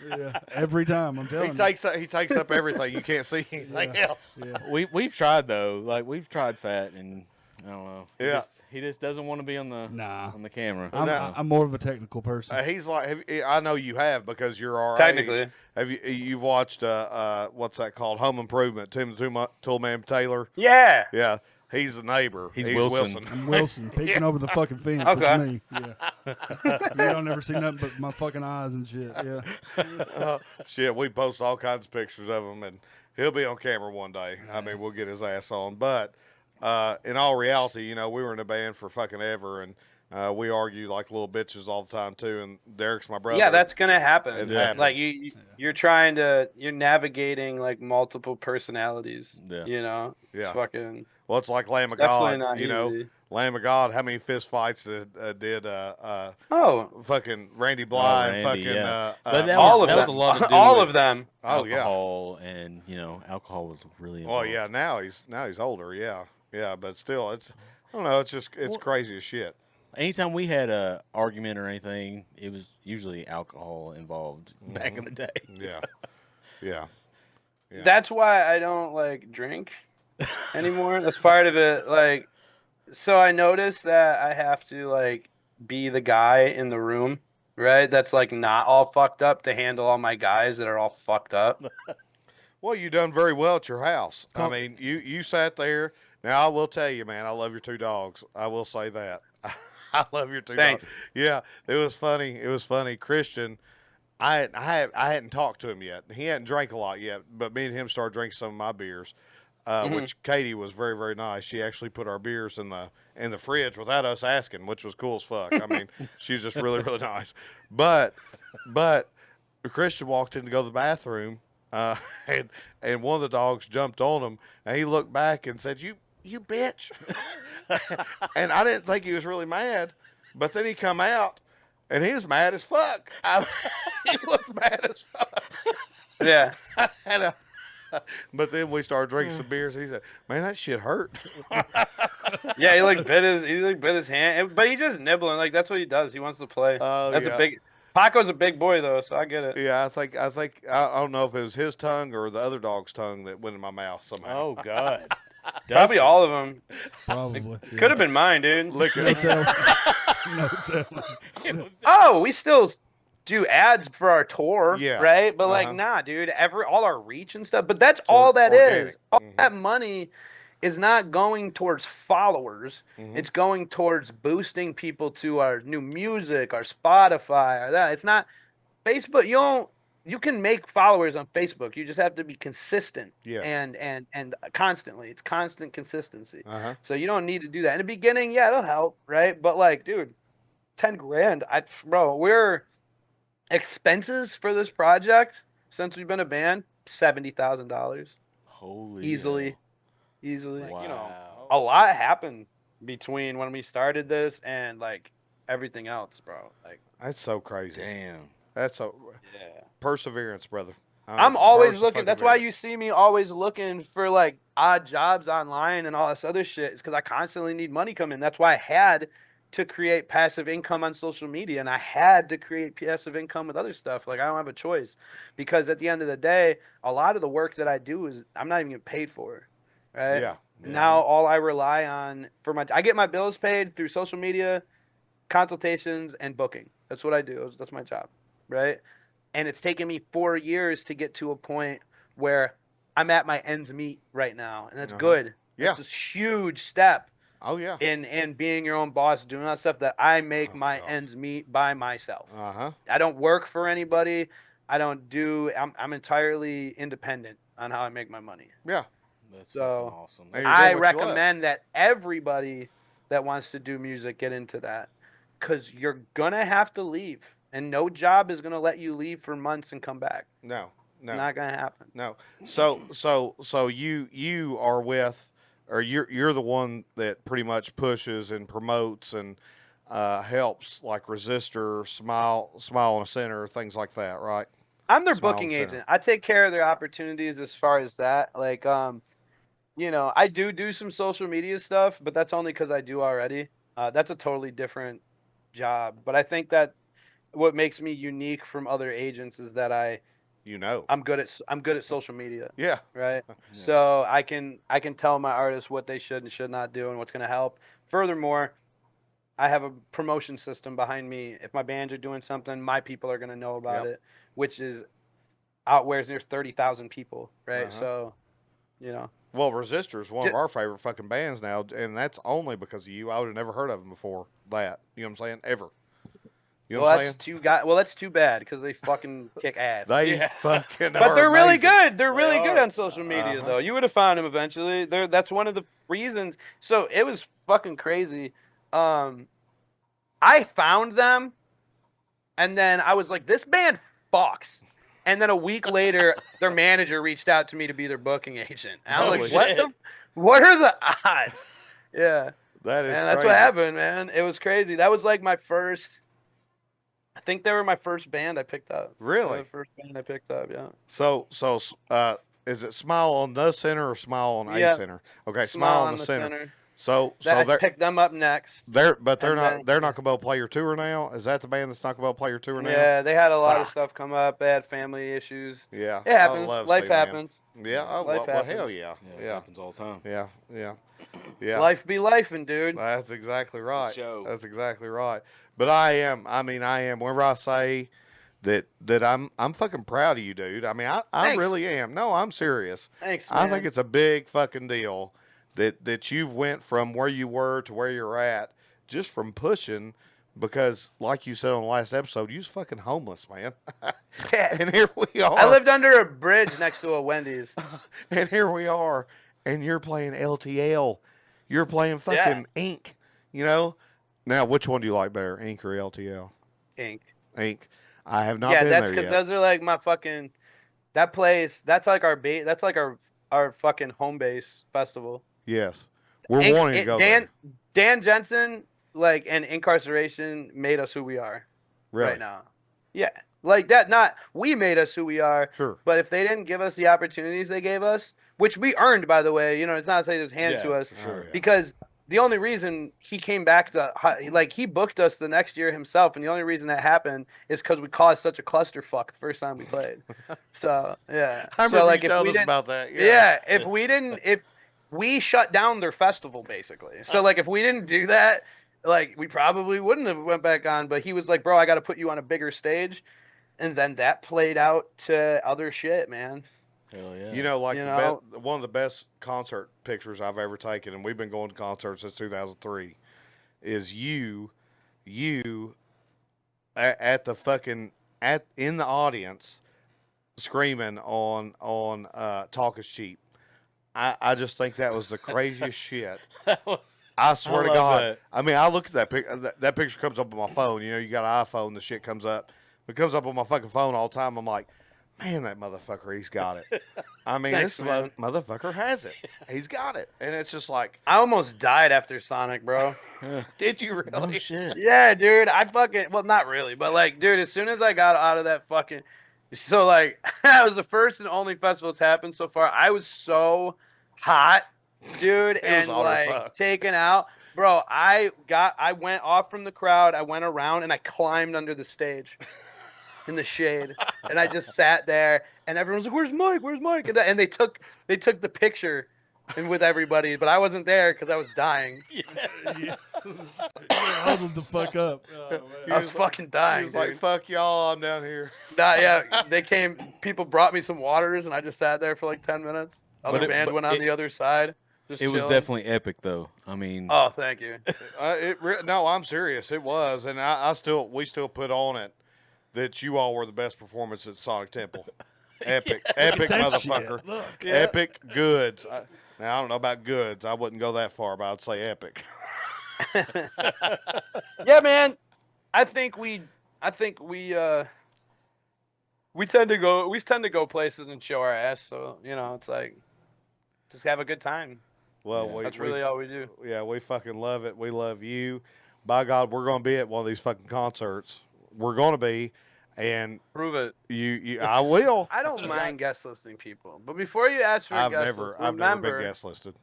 Speaker 1: Yeah, every time I'm telling you.
Speaker 3: He takes up everything. You can't see anything else.
Speaker 1: Yeah.
Speaker 2: We've tried though. Like we've tried fat, and I don't know.
Speaker 3: Yeah.
Speaker 2: He just doesn't want to be on the camera.
Speaker 1: I'm more of a technical person.
Speaker 3: He's like, I know you have because you're our
Speaker 4: technically.
Speaker 3: age. You've watched what's that called? Home Improvement. Tim Toolman Taylor.
Speaker 4: Yeah.
Speaker 3: Yeah. He's the neighbor.
Speaker 2: He's Wilson.
Speaker 1: I'm Wilson, peeking over the fucking fence.
Speaker 4: Okay.
Speaker 1: It's me. Yeah. You don't ever see nothing but my fucking eyes and shit. Yeah.
Speaker 3: Shit, we post all kinds of pictures of him, and he'll be on camera one day. I mean, we'll get his ass on. But in all reality, you know, we were in a band for fucking ever, and we argue like little bitches all the time too. And Derek's my brother.
Speaker 4: Yeah, that's gonna happen.
Speaker 3: It happens.
Speaker 4: Like you're navigating like multiple personalities.
Speaker 2: Yeah.
Speaker 4: You know.
Speaker 3: Yeah.
Speaker 4: It's fucking.
Speaker 3: Well, it's like Lamb of
Speaker 4: Definitely
Speaker 3: God.
Speaker 4: not
Speaker 3: You know,
Speaker 4: easy.
Speaker 3: Lamb of God. How many fist fights did
Speaker 4: Oh,
Speaker 3: fucking Randy Bly and
Speaker 2: Randy,
Speaker 3: fucking
Speaker 2: yeah. But that
Speaker 4: all
Speaker 2: was,
Speaker 4: of
Speaker 2: that
Speaker 4: them.
Speaker 2: was a lot to do
Speaker 4: all
Speaker 2: with
Speaker 4: of them.
Speaker 3: oh yeah.
Speaker 2: alcohol, and alcohol was really involved.
Speaker 3: Well, yeah. Now he's older. Yeah. Yeah. But still, it's I don't know. It's crazy as shit.
Speaker 2: Anytime we had a argument or anything, it was usually alcohol involved back in the day.
Speaker 3: Yeah. Yeah. Yeah.
Speaker 4: That's why I don't like drink anymore. That's part of it. Like, so I noticed that I have to like be the guy in the room, right? That's like not all fucked up to handle all my guys that are all fucked up.
Speaker 3: Well, you done very well at your house. I mean, you sat there. Now I will tell you, man, I love your two dogs. I will say that. I love your two
Speaker 4: Thanks.
Speaker 3: dogs. Yeah, it was funny. It was funny. Christian, I hadn't talked to him yet. He hadn't drank a lot yet, but me and him started drinking some of my beers, which Katie was very, very nice. She actually put our beers in the fridge without us asking, which was cool as fuck. I mean, she was just really, really nice. But Christian walked in to go to the bathroom, and one of the dogs jumped on him, and he looked back and said, "You bitch." And I didn't think he was really mad, but then he come out, and he was mad as fuck. He was mad as fuck.
Speaker 4: Yeah.
Speaker 3: But then we started drinking some beers, and he said, "Man, that shit hurt."
Speaker 4: Yeah, he like bit his hand, but he's just nibbling. Like that's what he does. He wants to play.
Speaker 3: Oh,
Speaker 4: That's
Speaker 3: yeah.
Speaker 4: a big. Paco's a big boy though, so I get it.
Speaker 3: Yeah, I think I don't know if it was his tongue or the other dog's tongue that went in my mouth somehow.
Speaker 2: Oh God.
Speaker 4: Probably all of them.
Speaker 1: Probably.
Speaker 4: Could have been mine, dude.
Speaker 3: Lick
Speaker 1: No
Speaker 3: it.
Speaker 1: telling. No telling.
Speaker 4: Oh, we still do ads for our tour,
Speaker 3: Yeah.
Speaker 4: right? But like,
Speaker 3: Uh-huh.
Speaker 4: nah, dude. All our reach and stuff. But that's all that
Speaker 3: organic.
Speaker 4: is. All that money is not going towards followers.
Speaker 3: Mhm.
Speaker 4: It's going towards boosting people to our new music, our Spotify, or that. It's not Facebook. You can make followers on Facebook. You just have to be consistent.
Speaker 3: Yes.
Speaker 4: And constantly. It's constant consistency.
Speaker 3: Uh-huh.
Speaker 4: So you don't need to do that. In the beginning, yeah, it'll help, right? But like, dude, 10 grand. We're expenses for this project since we've been a band, $70,000.
Speaker 2: Holy
Speaker 4: Easily.
Speaker 2: hell.
Speaker 4: Easily.
Speaker 2: Wow.
Speaker 4: You know, a lot happened between when we started this and like everything else, bro. Like,
Speaker 3: That's so crazy.
Speaker 2: Damn.
Speaker 3: That's so
Speaker 4: yeah.
Speaker 3: perseverance, brother.
Speaker 4: I'm always looking. That's why you see me always looking for like odd jobs online and all this other shit. It's because I constantly need money coming. That's why I had to create passive income on social media, and I had to create passive income with other stuff. Like I don't have a choice, because at the end of the day, a lot of the work that I do is I'm not even getting paid for, right?
Speaker 3: Yeah.
Speaker 4: Now all I rely on I get my bills paid through social media, consultations, and booking. That's what I do. That's my job, right? And it's taken me 4 years to get to a point where I'm at my ends meet right now, and that's good.
Speaker 3: Yeah.
Speaker 4: It's a huge step
Speaker 3: Oh yeah.
Speaker 4: in being your own boss, doing that stuff, that I make my ends meet by myself.
Speaker 3: Uh-huh.
Speaker 4: I don't work for anybody. I'm entirely independent on how I make my money.
Speaker 3: Yeah.
Speaker 2: That's
Speaker 4: So,
Speaker 2: fucking awesome.
Speaker 3: And you're
Speaker 4: I
Speaker 3: doing what you love.
Speaker 4: recommend that everybody that wants to do music get into that, because you're gonna have to leave, and no job is gonna let you leave for months and come back.
Speaker 3: No. No.
Speaker 4: Not gonna happen.
Speaker 3: No. So you are with, or you're the one that pretty much pushes and promotes and helps, like Resistor, Smile in a Center, things like that, right?
Speaker 4: I'm their
Speaker 3: Smile
Speaker 4: booking
Speaker 3: Center.
Speaker 4: agent. I take care of their opportunities as far as that. Like, I do some social media stuff, but that's only because I do already. That's a totally different job. But I think that what makes me unique from other agents is that I'm good at social media,
Speaker 3: Yeah.
Speaker 4: right? So I can tell my artists what they should and should not do and what's going to help. Furthermore, I have a promotion system behind me. If my bands are doing something, my people are going to know about it, which is out where there's 30,000 people, right?
Speaker 3: Uh-huh.
Speaker 4: So,
Speaker 3: Well, Resistor is one of our favorite fucking bands now, and that's only because of you. I would have never heard of them before that. You know what I'm saying? Ever. You know what I'm saying?
Speaker 4: That's too bad because they fucking kick ass.
Speaker 3: They fucking
Speaker 4: But they're really
Speaker 3: amazing.
Speaker 4: good. They're really good on social media, though. You would have found them eventually. That's one of the reasons. So it was fucking crazy. I found them, and then I was like, this band fucks. And then a week later, their manager reached out to me to be their booking agent. And I was like, what are the odds? Yeah.
Speaker 3: That is
Speaker 4: and that's
Speaker 3: crazy.
Speaker 4: what happened, man. It was crazy. That was like my first, I think they were my first band I picked up.
Speaker 3: Really?
Speaker 4: The first band I picked up, yeah.
Speaker 3: So, is it Smile on the Center or Smile on a Center? Okay, Smile on the center. So
Speaker 4: I picked them up next.
Speaker 3: They're not going to be able to play your tour now. Is that the band that's not going to be able to play your tour now?
Speaker 4: Yeah, they had a lot of stuff come up. They had family issues.
Speaker 3: Yeah,
Speaker 4: it happens. Life happens.
Speaker 3: Yeah,
Speaker 4: Life happens.
Speaker 3: Hell yeah.
Speaker 2: It happens all the time.
Speaker 3: Yeah.
Speaker 4: Life be lifing, dude.
Speaker 3: That's exactly right. That's exactly right. But I am. Whenever I say that I'm fucking proud of you, dude. I mean, I really am. No, I'm serious.
Speaker 4: Thanks, man.
Speaker 3: I think it's a big fucking deal that you've went from where you were to where you're at just from pushing, because like you said on the last episode, you was fucking homeless, man.
Speaker 4: Yeah.
Speaker 3: And here we are.
Speaker 4: I lived under a bridge next to a Wendy's.
Speaker 3: And here we are, and you're playing LTL. You're playing fucking Ink, you know? Now, which one do you like better, Ink or LTL?
Speaker 4: Ink.
Speaker 3: I have not been there yet. Yeah,
Speaker 4: that's because those are like my fucking, that place, that's like our fucking home base festival.
Speaker 3: Yes. We're wanting to go there.
Speaker 4: Dan Jensen, like, and incarceration made us who we are right now. Yeah. Like that, we made us who we are.
Speaker 3: Sure.
Speaker 4: But if they didn't give us the opportunities they gave us, which we earned, by the way, it's not to say it was handed to us.
Speaker 3: Sure,
Speaker 4: because the only reason he came back he booked us the next year himself, and the only reason that happened is because we caused such a clusterfuck the first time we played. So, yeah.
Speaker 3: I remember you telling us about that.
Speaker 4: Yeah, if we shut down their festival, basically. So, like, if we didn't do that, like, we probably wouldn't have went back on. But he was like, bro, I got to put you on a bigger stage. And then that played out to other shit, man.
Speaker 2: Hell yeah.
Speaker 3: One of the best concert pictures I've ever taken, and we've been going to concerts since 2003, is you at the fucking in the audience screaming on Talk Is Cheap. I just think that was the craziest shit. I swear to God.
Speaker 2: That.
Speaker 3: I mean, I look at that picture. That picture comes up on my phone. You got an iPhone, the shit comes up. It comes up on my fucking phone all the time. I'm like, man, that motherfucker, he's got it. I mean,
Speaker 4: Thanks,
Speaker 3: this
Speaker 4: man.
Speaker 3: motherfucker has it. He's got it. And it's just like,
Speaker 4: I almost died after Sonic, bro.
Speaker 3: Did you really?
Speaker 2: Oh, shit.
Speaker 4: Yeah, dude. Well, not really, but like, dude, as soon as I got out of that fucking, so like, that was the first and only festival that's happened so far. I was so hot, dude, and like taken out. Bro, I went off from the crowd. I went around and I climbed under the stage in the shade, and I just sat there. And everyone's like, "Where's Mike? Where's Mike?" And they took the picture, and with everybody, but I wasn't there because I was dying.
Speaker 1: Yeah. Hold him the fuck up. Oh,
Speaker 4: I was fucking dying.
Speaker 3: He was like, "Fuck y'all, I'm down here."
Speaker 4: They came. People brought me some waters, and I just sat there for like 10 minutes. Other band went on the other side.
Speaker 2: It was definitely epic, though. I mean,
Speaker 4: oh, thank you.
Speaker 3: No, I'm serious. It was, and we still put on it that you all were the best performance at Sonic Temple. Epic motherfucker. Epic goods. Now I don't know about goods. I wouldn't go that far, but I'd say epic.
Speaker 4: Yeah, man. I think we tend to go places and show our ass. So it's like, just have a good time.
Speaker 3: Well,
Speaker 4: that's really all we do.
Speaker 3: Yeah, we fucking love it. We love you. By God, we're going to be at one of these fucking concerts. We're going to be, and
Speaker 4: prove it.
Speaker 3: I will.
Speaker 4: I don't mind guest listing people, but before you ask for a guest list,
Speaker 3: I've never been guest listed.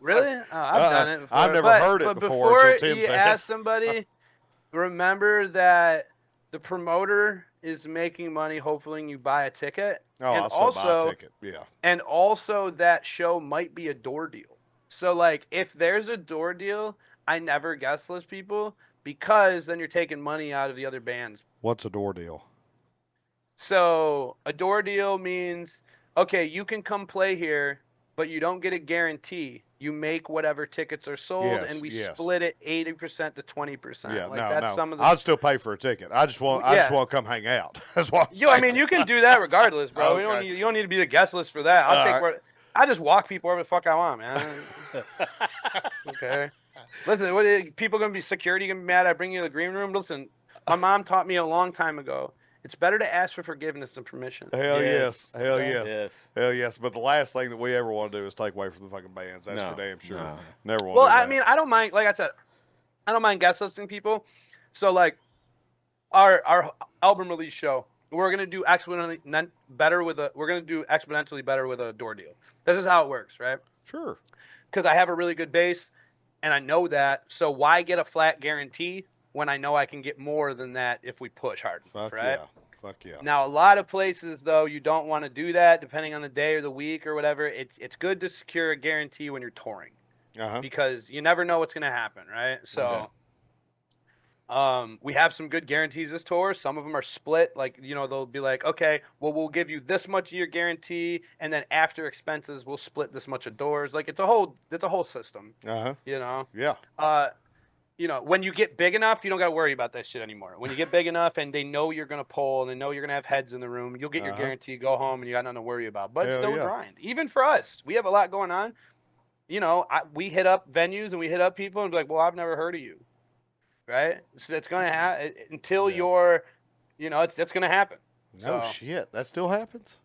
Speaker 4: Really? Oh, I've done it before.
Speaker 3: I've never heard it before.
Speaker 4: But before you ask somebody, remember that the promoter is making money. Hopefully, you buy a ticket.
Speaker 3: Oh,
Speaker 4: and
Speaker 3: I'll still buy a ticket. Yeah.
Speaker 4: And also, that show might be a door deal. So, like, if there's a door deal, I never guest list people because then you're taking money out of the other bands.
Speaker 3: What's a door deal?
Speaker 4: So, a door deal means, okay, you can come play here, but you don't get a guarantee. You make whatever tickets are sold, and we split it 80% to 20%.
Speaker 3: Yeah,
Speaker 4: that's some of the.
Speaker 3: I'd still pay for a ticket. I just want to come hang out. That's what.
Speaker 4: I mean, you can do that regardless, bro.
Speaker 3: Okay.
Speaker 4: You don't need to be the guest list for that. I just walk people wherever the fuck I want, man. Okay. Listen, people gonna be security gonna be mad? I bring you to the green room. Listen, my mom taught me a long time ago. It's better to ask for forgiveness than permission.
Speaker 3: Hell yes. Hell yes. But the last thing that we ever want to do is take away from the fucking bands. That's for damn sure. No. Never want to do that.
Speaker 4: I mean, I don't mind. Like I said, I don't mind guest listing people. So like, our album release show, we're gonna do exponentially better with a door deal. This is how it works, right?
Speaker 3: Sure.
Speaker 4: Because I have a really good base, and I know that. So why get a flat guarantee when I know I can get more than that if we push hard enough, right?
Speaker 3: Fuck yeah.
Speaker 4: Now, a lot of places, though, you don't want to do that, depending on the day or the week or whatever. It's good to secure a guarantee when you're touring, because you never know what's going to happen, right? So we have some good guarantees this tour. Some of them are split. Like, they'll be like, okay, well, we'll give you this much of your guarantee, and then after expenses, we'll split this much of doors. Like, it's a whole system,
Speaker 3: Yeah.
Speaker 4: When you get big enough, you don't got to worry about that shit anymore. When you get big enough and they know you're going to pull and they know you're going to have heads in the room, you'll get your guarantee, go home, and you got nothing to worry about. But it's still a grind. Even for us, we have a lot going on. We hit up venues and we hit up people and be like, well, I've never heard of you. Right? So it's going to happen until you're, it's going to happen.
Speaker 3: No shit. That still happens?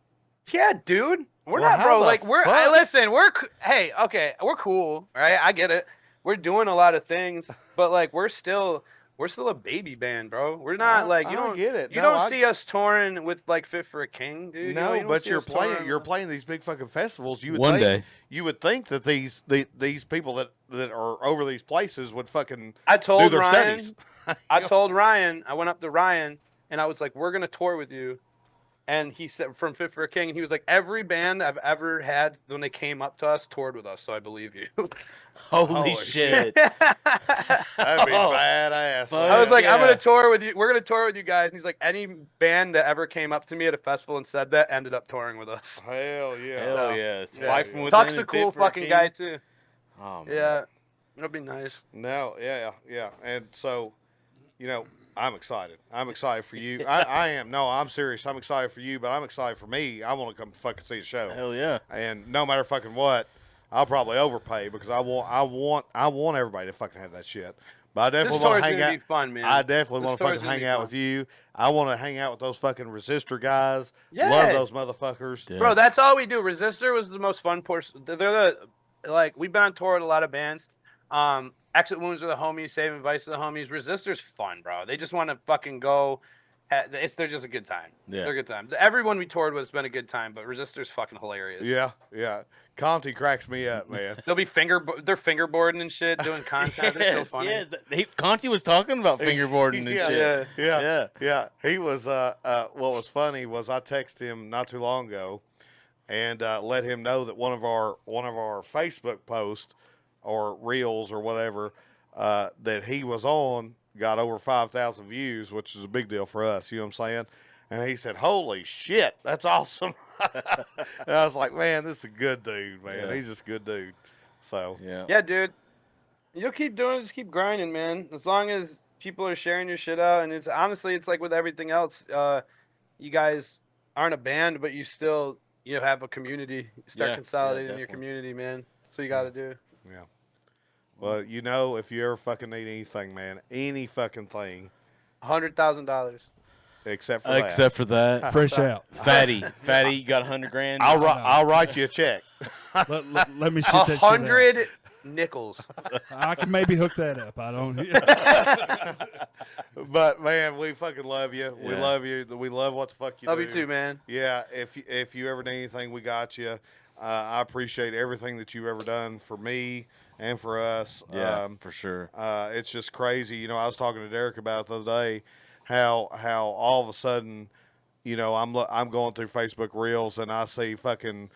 Speaker 4: Yeah, dude. We're not, bro. Like, listen, we're cool, right? I get it. We're doing a lot of things, but like we're still a baby band, bro. We're not you don't
Speaker 3: get it.
Speaker 4: You don't see us touring with like Fit for a King, dude.
Speaker 3: No, but you're playing these big fucking festivals. You would think that these people that are over these places would fucking do their studies.
Speaker 4: I told Ryan, I went up to Ryan and I was like, we're gonna tour with you. And he said, from Fit for a King, and he was like, every band I've ever had when they came up to us toured with us, so I believe you.
Speaker 2: Holy shit.
Speaker 3: That'd be badass.
Speaker 4: I was like, I'm going to tour with you. We're going to tour with you guys. And he's like, any band that ever came up to me at a festival and said that ended up touring with us.
Speaker 3: Hell yeah.
Speaker 2: Hell yeah.
Speaker 4: Fight from Within. Tuck's a cool fucking guy, too.
Speaker 2: Oh, man.
Speaker 4: Yeah. It'll be nice.
Speaker 3: No, yeah. And so, I'm excited. I'm excited for you. I am. No, I'm serious. I'm excited for you, but I'm excited for me. I want to come fucking see the show.
Speaker 2: Hell yeah.
Speaker 3: And no matter fucking what, I'll probably overpay because I want everybody to fucking have that shit. But I definitely want to hang out.
Speaker 4: Be fun, man.
Speaker 3: I definitely want to fucking hang out with you. I want to hang out with those fucking Resistor guys.
Speaker 4: Yeah.
Speaker 3: Love those motherfuckers.
Speaker 2: Yeah.
Speaker 4: Bro, that's all we do. Resistor was the most fun portion. We've been on tour with a lot of bands. Exit Wounds are the homies, Saving Vice are the homies. Resistor's fun, bro. They just want to fucking go. They're just a good time.
Speaker 2: Yeah.
Speaker 4: They're a good time. Everyone we toured with has been a good time, but Resistor's fucking hilarious.
Speaker 3: Yeah. Conti cracks me up, man.
Speaker 4: They'll be they're fingerboarding and shit, doing content. It's so funny.
Speaker 2: Yeah, Conti was talking about fingerboarding and shit.
Speaker 3: Yeah. He was. What was funny was I texted him not too long ago, and let him know that one of our Facebook posts or reels or whatever that he was on got over 5,000 views, which is a big deal for us. You know what I'm saying? And he said, "Holy shit, that's awesome!" And I was like, "Man, this is a good dude, man. He's just a good dude." So
Speaker 4: yeah, dude. You'll keep doing it. Just keep grinding, man. As long as people are sharing your shit out, and it's like with everything else. You guys aren't a band, but you have a community. You start consolidating your community, man. That's what you got to do.
Speaker 3: Yeah. Well, if you ever fucking need anything, man, any fucking thing,
Speaker 4: $100,000.
Speaker 3: Except for that.
Speaker 1: Fresh out.
Speaker 2: Fatty, you got $100,000.
Speaker 3: I'll write you a check.
Speaker 1: let me shoot that shit out.
Speaker 4: 100 nickels.
Speaker 1: I can maybe hook that up. I don't.
Speaker 3: But man, we fucking love you. Yeah. We love you. We love what the fuck you do.
Speaker 4: Love you too, man.
Speaker 3: Yeah. If you ever need anything, we got you. I appreciate everything that you've ever done for me and for us.
Speaker 2: Yeah, for sure.
Speaker 3: It's just crazy. I was talking to Derek about it the other day, how all of a sudden, I'm going through Facebook Reels and I see fucking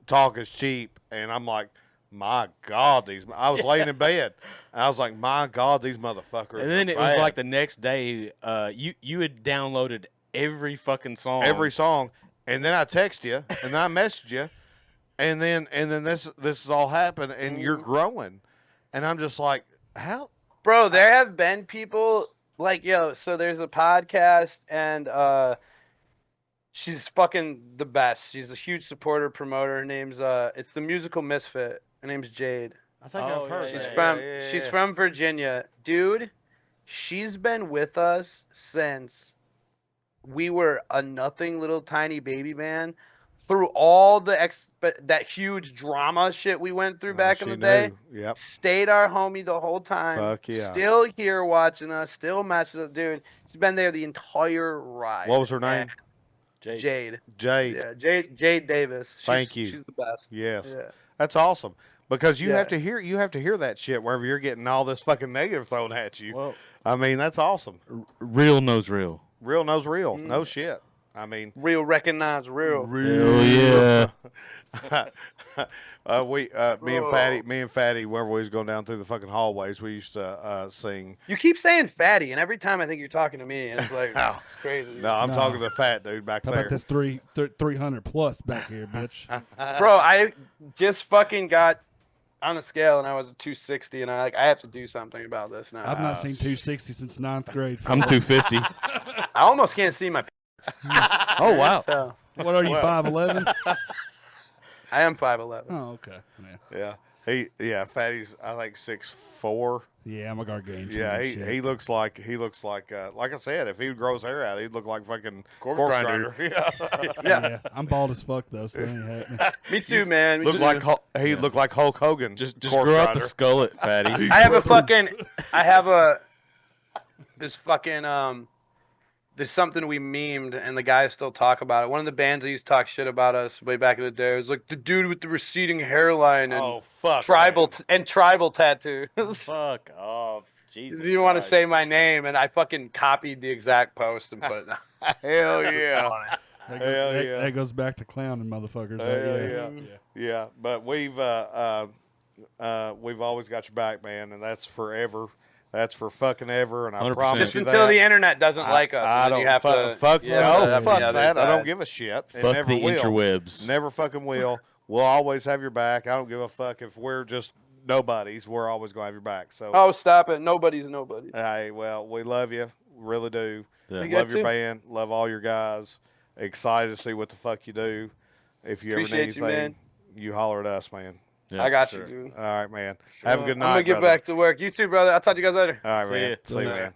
Speaker 3: Talk is Cheap, and I'm like, my God, I was laying in bed, and I was like, my God, these motherfuckers.
Speaker 2: And then it was like the next day, you had downloaded every fucking song.
Speaker 3: Every song. And then I text you, and then I message you, And then this has all happened, and you're growing, and I'm just like, how?
Speaker 4: Bro, there have been people like, yo, so there's a podcast, and she's fucking the best. She's a huge supporter, promoter. Her name's it's the Musical Misfit. Her name's Jade.
Speaker 3: I think I've heard
Speaker 4: She's she's from Virginia. Dude, she's been with us since we were a nothing little tiny baby band. Through all the that huge drama shit we went through back in the day.
Speaker 3: Yep.
Speaker 4: Stayed our homie the whole time.
Speaker 3: Fuck yeah.
Speaker 4: Still here watching us. Still matching up, dude. She's been there the entire ride.
Speaker 3: What was her name?
Speaker 4: Jade.
Speaker 3: Yeah,
Speaker 4: Jade Davis.
Speaker 3: Thank you.
Speaker 4: She's the best.
Speaker 3: Yes.
Speaker 4: Yeah.
Speaker 3: That's awesome. Because you have to hear that shit wherever you're getting all this fucking negative thrown at you.
Speaker 2: Well,
Speaker 3: I mean, that's awesome.
Speaker 2: Real knows real.
Speaker 3: Real knows real. No shit. I mean,
Speaker 4: real recognize real.
Speaker 2: Hell yeah.
Speaker 3: Me and Fatty, whenever we was going down through the fucking hallways, we used to sing.
Speaker 4: You keep saying fatty, and every time I think you're talking to me, and it's like, it's crazy.
Speaker 3: No, I'm talking to fat dude back there.
Speaker 1: How about this 300 plus back here, bitch?
Speaker 4: Bro, I just fucking got on the scale, and I was 260, and I have to do something about this now.
Speaker 1: I've not seen 260 since 9th grade.
Speaker 2: I'm 250.
Speaker 4: I almost can't see my.
Speaker 2: Oh wow.
Speaker 4: So,
Speaker 1: What are you, 5'11"?
Speaker 4: I am 5'11".
Speaker 1: Oh, okay.
Speaker 3: Yeah. Fatty's I think 6'4".
Speaker 1: Yeah, I'm a gargantuan.
Speaker 3: Yeah, he looks like I said, if he would grow his hair out, he'd look like fucking corpse grinder.
Speaker 4: Yeah.
Speaker 1: I'm bald as fuck though, so that ain't happening.
Speaker 4: Me too, man.
Speaker 3: Look like Hulk Hogan.
Speaker 2: Just grow out the skullet, Fatty.
Speaker 4: There's something we memed, and the guys still talk about it. One of the bands that used to talk shit about us way back in the day was like the dude with the receding hairline and tribal tattoos.
Speaker 2: Fuck off. Jesus.
Speaker 4: You want to say my name, and I fucking copied the exact post and put it.
Speaker 3: Hell yeah.
Speaker 1: That goes back to clowning motherfuckers.
Speaker 3: Yeah. But we've always got your back, man, and that's forever. That's for fucking ever, and I 100%. Promise
Speaker 4: just
Speaker 3: you
Speaker 4: until
Speaker 3: that.
Speaker 4: the internet doesn't like us.
Speaker 3: I don't
Speaker 4: you have to,
Speaker 3: fuck that. I don't
Speaker 4: give
Speaker 3: give a shit.
Speaker 2: Fuck
Speaker 3: never
Speaker 2: the
Speaker 3: will.
Speaker 2: interwebs.
Speaker 3: Never fucking will. We'll always have your back. I don't give a fuck if we're just nobodies. We're always gonna have your back. So.
Speaker 4: Oh, stop it! Nobody's nobody.
Speaker 3: Hey, well, we love you. Really do.
Speaker 2: Yeah.
Speaker 3: Love your band. Love all your guys. Excited to see what the fuck you do. If you
Speaker 4: Appreciate
Speaker 3: ever need anything, you holler at us, man.
Speaker 2: Yeah,
Speaker 4: I got you, dude.
Speaker 3: All right, man. Have a good night.
Speaker 4: I'm gonna get back to work. You too, brother. I'll talk to you guys later.
Speaker 3: All right, man. See you, man.